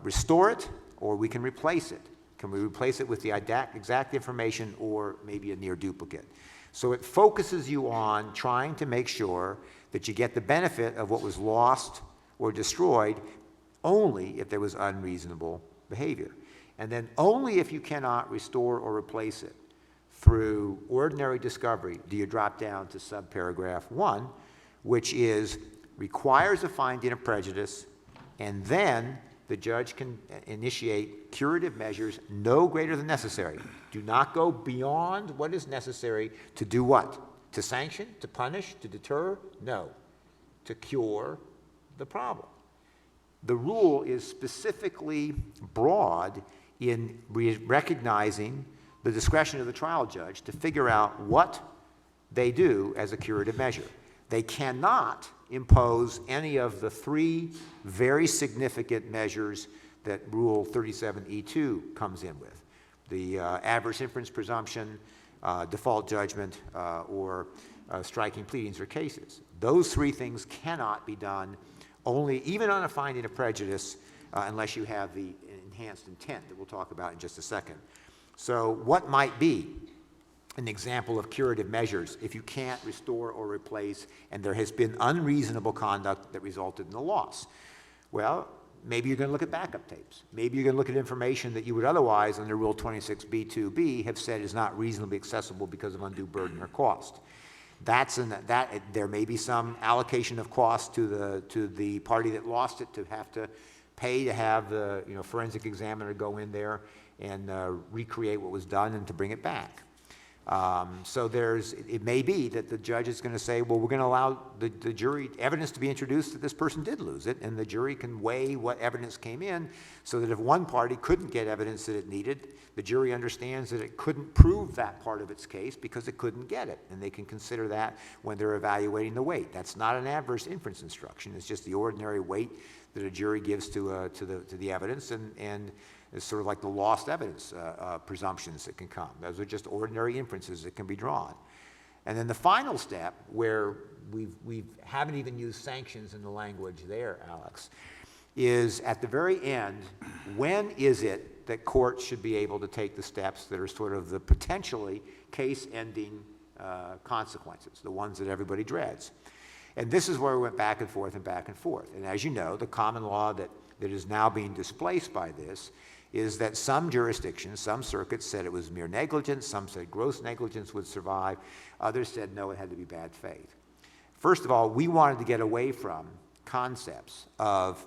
restore it, or we can replace it. Can we replace it with the exact information or maybe a near duplicate? So it focuses you on trying to make sure that you get the benefit of what was lost or destroyed only if there was unreasonable behavior. And then only if you cannot restore or replace it through ordinary discovery do you drop down to subparagraph 1, which is requires a finding of prejudice, and then the judge can initiate curative measures no greater than necessary. Do not go beyond what is necessary to do what? To sanction, to punish, to deter? No. To cure the problem. The rule is specifically broad in recognizing the discretion of the trial judge to figure out what they do as a curative measure. They cannot impose any of the 3 very significant measures that Rule 37E2 comes in with. The adverse inference presumption, default judgment, or striking pleadings or cases. Those 3 things cannot be done only, even on a finding of prejudice, unless you have the enhanced intent that we'll talk about in just a second. So what might be an example of curative measures if you can't restore or replace and there has been unreasonable conduct that resulted in the loss? Well, maybe you're going to look at backup tapes. Maybe you're going to look at information that you would otherwise, under Rule 26B2B, have said is not reasonably accessible because of undue burden or cost. There may be some allocation of cost to the party that lost it to have to pay to have the forensic examiner go in there and recreate what was done and to bring it back. So it may be that the judge is going to say, well, we're going to allow the jury evidence to be introduced that this person did lose it, and the jury can weigh what evidence came in so that if one party couldn't get evidence that it needed, the jury understands that it couldn't prove that part of its case because it couldn't get it, and they can consider that when they're evaluating the weight. That's not an adverse inference instruction. It's just the ordinary weight that a jury gives to the evidence, and it's sort of like the lost evidence presumptions that can come. Those are just ordinary inferences that can be drawn. And then the final step, where we haven't even used sanctions in the language there, Alex, is at the very end, when is it that courts should be able to take the steps that are sort of the potentially case-ending consequences, the ones that everybody dreads. And this is where we went back and forth and back and forth. And as you know, the common law that is now being displaced by this is that some jurisdictions, some circuits said it was mere negligence, some said gross negligence would survive, others said no, it had to be bad faith. First of all, we wanted to get away from concepts of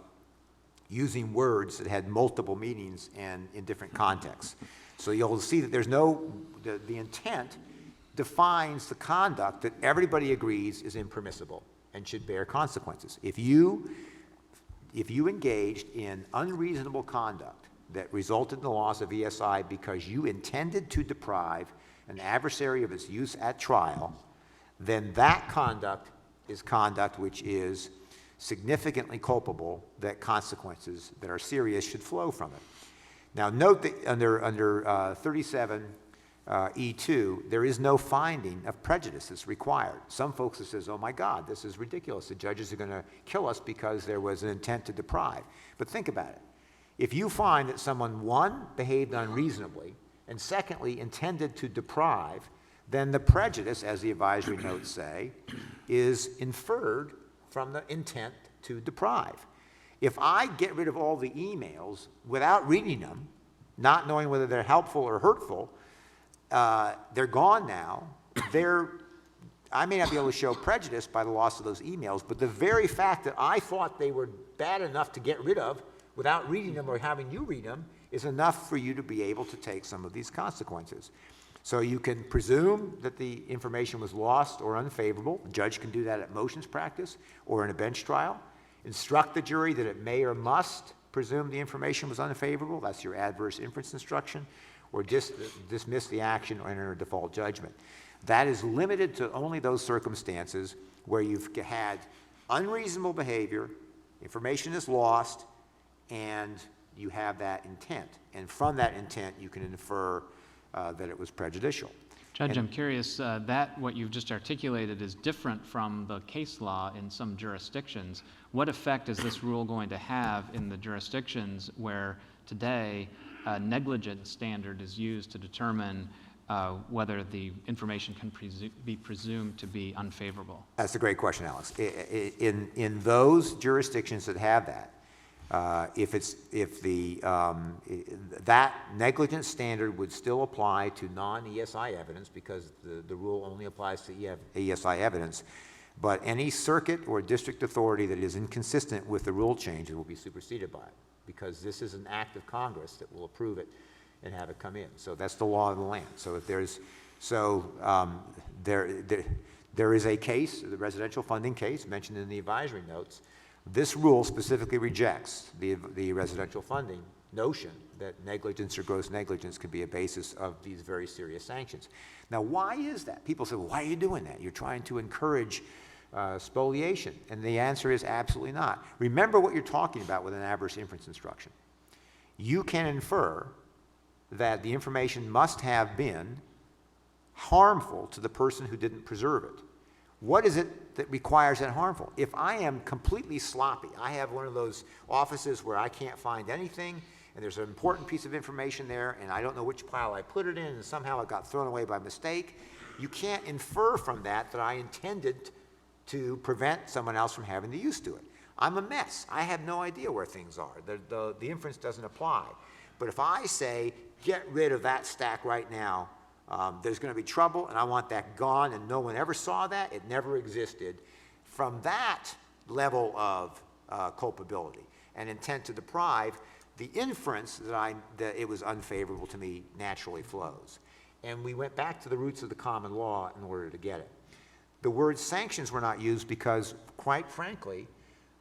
using words that had multiple meanings and in different contexts. So you'll see that there's no, the intent defines the conduct that everybody agrees is impermissible and should bear consequences. If you engaged in unreasonable conduct that resulted in the loss of ESI because you intended to deprive an adversary of its use at trial, then that conduct is conduct which is significantly culpable, that consequences that are serious should flow from it. Now note that under 37E2, there is no finding of prejudice that's required. Some folks have says, oh my God, this is ridiculous. The judges are going to kill us because there was an intent to deprive. But think about it. If you find that someone, one, behaved unreasonably, and secondly, intended to deprive, then the prejudice, as the advisory notes say, is inferred from the intent to deprive. If I get rid of all the emails without reading them, not knowing whether they're helpful or hurtful, they're gone now. I may not be able to show prejudice by the loss of those emails, but the very fact that I thought they were bad enough to get rid of without reading them or having you read them is enough for you to be able to take some of these consequences. So you can presume that the information was lost or unfavorable. A judge can do that at motions practice or in a bench trial. Instruct the jury that it may or must presume the information was unfavorable. That's your adverse inference instruction. Or dismiss the action or enter a default judgment. That is limited to only those circumstances where you've had unreasonable behavior, information is lost, and you have that intent. And from that intent, you can infer that it was prejudicial. Judge, I'm curious, that what you've just articulated is different from the case law in some jurisdictions. What effect is this rule going to have in the jurisdictions where today a negligence standard is used to determine whether the information can be presumed to be unfavorable? That's a great question, Alex. In those jurisdictions that have that, that negligence standard would still apply to non-ESI evidence because the rule only applies to ESI evidence, but any circuit or district authority that is inconsistent with the rule change will be superseded by it, because this is an act of Congress that will approve it and have it come in. So that's the law of the land. So if there is a case, the residential funding case mentioned in the advisory notes. This rule specifically rejects the residential funding notion that negligence or gross negligence could be a basis of these very serious sanctions. Now, why is that? People say, well, why are you doing that? You're trying to encourage spoliation. And the answer is absolutely not. Remember what you're talking about with an adverse inference instruction. You can infer that the information must have been harmful to the person who didn't preserve it. What is it that requires that harmful? If I am completely sloppy, I have one of those offices where I can't find anything, and there's an important piece of information there, and I don't know which pile I put it in, and somehow it got thrown away by mistake, you can't infer from that I intended to prevent someone else from having the use to it. I'm a mess. I have no idea where things are. The inference doesn't apply. But if I say, get rid of that stack right now, there's going to be trouble, and I want that gone, and no one ever saw that, it never existed. From that level of culpability and intent to deprive, the inference that it was unfavorable to me naturally flows. And we went back to the roots of the common law in order to get it. The word sanctions were not used because, quite frankly,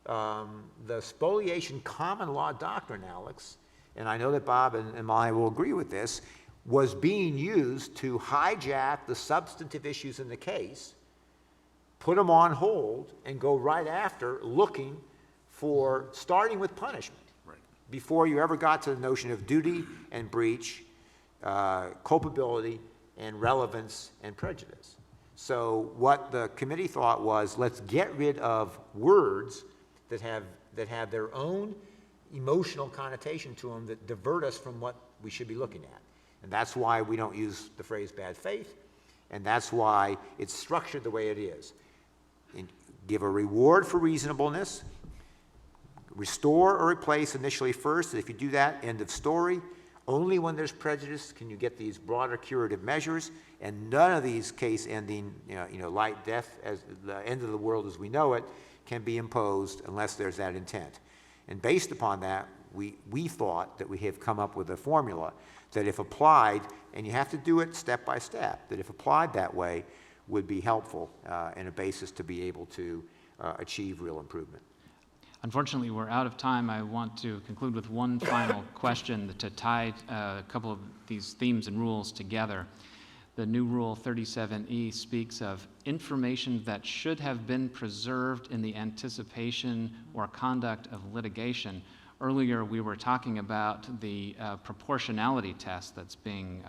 the spoliation common law doctrine, Alex, and I know that Bob and I will agree with this, was being used to hijack the substantive issues in the case, put them on hold, and go right after looking for, starting with punishment, right, before you ever got to the notion of duty and breach, culpability and relevance and prejudice. So what the committee thought was, let's get rid of words that have their own emotional connotation to them that divert us from what we should be looking at. And that's why we don't use the phrase bad faith, and that's why it's structured the way it is. Give a reward for reasonableness, restore or replace initially first, and if you do that, end of story. Only when there's prejudice can you get these broader curative measures, and none of these case-ending, light death, as the end of the world as we know it, can be imposed unless there's that intent. And based upon that, we thought that we have come up with a formula that if applied, and you have to do it step by step, that if applied that way would be helpful and a basis to be able to achieve real improvement. Unfortunately, we're out of time. I want to conclude with one final question to tie a couple of these themes and rules together. The new Rule 37E speaks of information that should have been preserved in the anticipation or conduct of litigation. Earlier, we were talking about the proportionality test that's being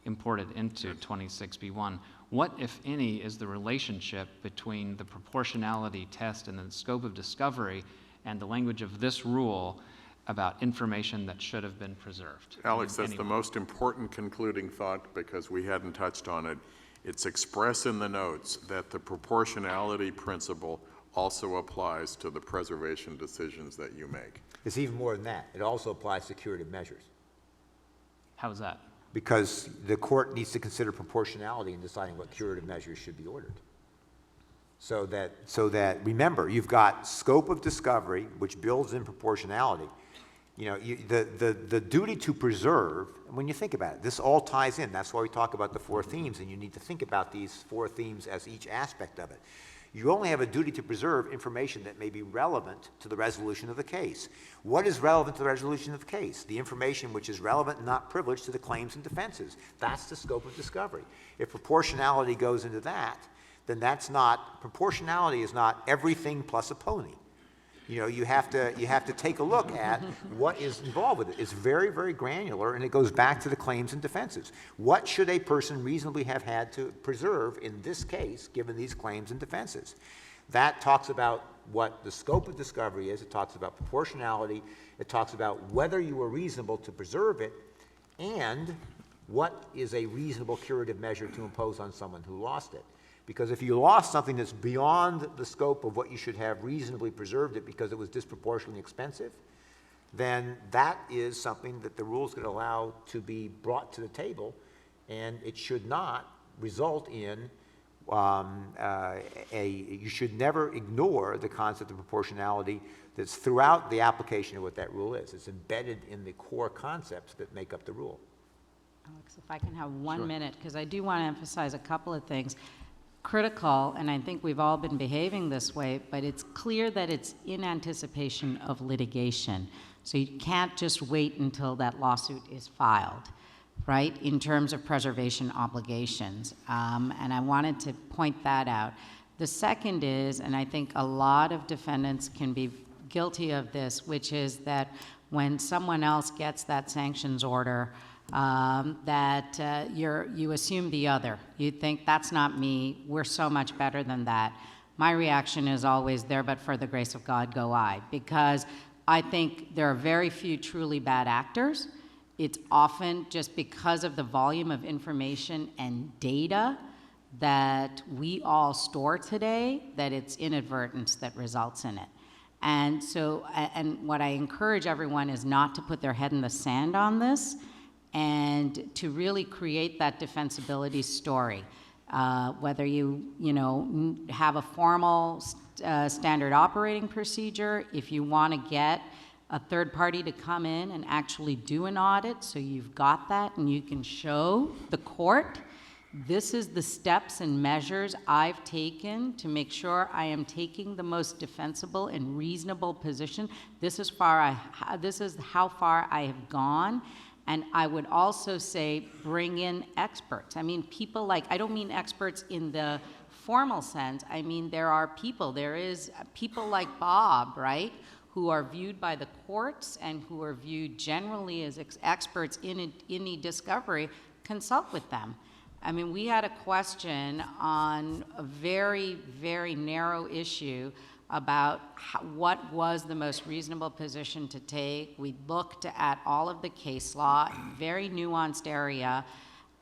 imported into 26B1. What, if any, is the relationship between the proportionality test and the scope of discovery and the language of this rule about information that should have been preserved? Alex, that's the most important concluding thought because we hadn't touched on it. It's expressed in the notes that the proportionality principle also applies to the preservation decisions that you make. It's even more than that. It also applies to curative measures. How is that? Because the court needs to consider proportionality in deciding what curative measures should be ordered. So that remember, you've got scope of discovery, which builds in proportionality. The duty to preserve, when you think about it, this all ties in. That's why we talk about the four themes, and you need to think about these four themes as each aspect of it. You only have a duty to preserve information that may be relevant to the resolution of the case. What is relevant to the resolution of the case? The information which is relevant and not privileged to the claims and defenses. That's the scope of discovery. If proportionality goes into that, then proportionality is not everything plus a pony. You have to take a look at what is involved with it. It's very, very granular, and it goes back to the claims and defenses. What should a person reasonably have had to preserve in this case, given these claims and defenses? That talks about what the scope of discovery is. It talks about proportionality. It talks about whether you were reasonable to preserve it, and what is a reasonable curative measure to impose on someone who lost it. Because if you lost something that's beyond the scope of what you should have reasonably preserved it because it was disproportionately expensive, then that is something that the rules could allow to be brought to the table, and it should not result in you should never ignore the concept of proportionality that's throughout the application of what that rule is. It's embedded in the core concepts that make up the rule. Alex, if I can have 1 minute, because I do want to emphasize a couple of things. Critical, and I think we've all been behaving this way, but it's clear that it's in anticipation of litigation. So you can't just wait until that lawsuit is filed, right, in terms of preservation obligations. And I wanted to point that out. The second is, and I think a lot of defendants can be guilty of this, which is that when someone else gets that sanctions order, you assume the other. You think, that's not me, we're so much better than that. My reaction is always, there but for the grace of God go I, because I think there are very few truly bad actors. It's often just because of the volume of information and data that we all store today that it's inadvertence that results in it. And so, and what I encourage everyone is not to put their head in the sand on this, and to really create that defensibility story. Whether you have a formal standard operating procedure, if you want to get a third party to come in and actually do an audit, so you've got that and you can show the court, this is the steps and measures I've taken to make sure I am taking the most defensible and reasonable position. This is how far I have gone. And I would also say bring in experts. I mean, people like, I don't mean experts in the formal sense. I mean, there is people like Bob, right, who are viewed by the courts and who are viewed generally as experts in any discovery. Consult with them. I mean, we had a question on a very, very narrow issue about what was the most reasonable position to take. We looked at all of the case law, very nuanced area,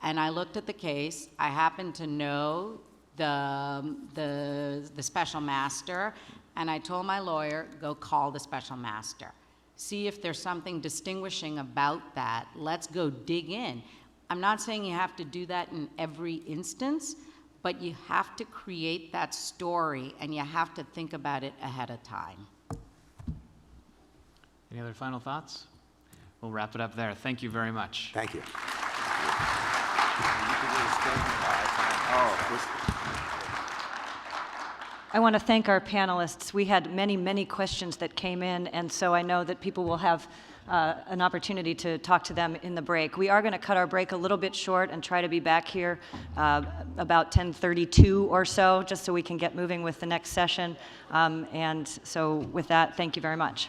and I looked at the case. I happened to know the special master, and I told my lawyer, go call the special master. See if there's something distinguishing about that. Let's go dig in. I'm not saying you have to do that in every instance, but you have to create that story, and you have to think about it ahead of time. Any other final thoughts? We'll wrap it up there. Thank you very much. Thank you. I want to thank our panelists. We had many, many questions that came in, and so I know that people will have an opportunity to talk to them in the break. We are going to cut our break a little bit short and try to be back here about 10:32 or so, just so we can get moving with the next session. And so with that, thank you very much.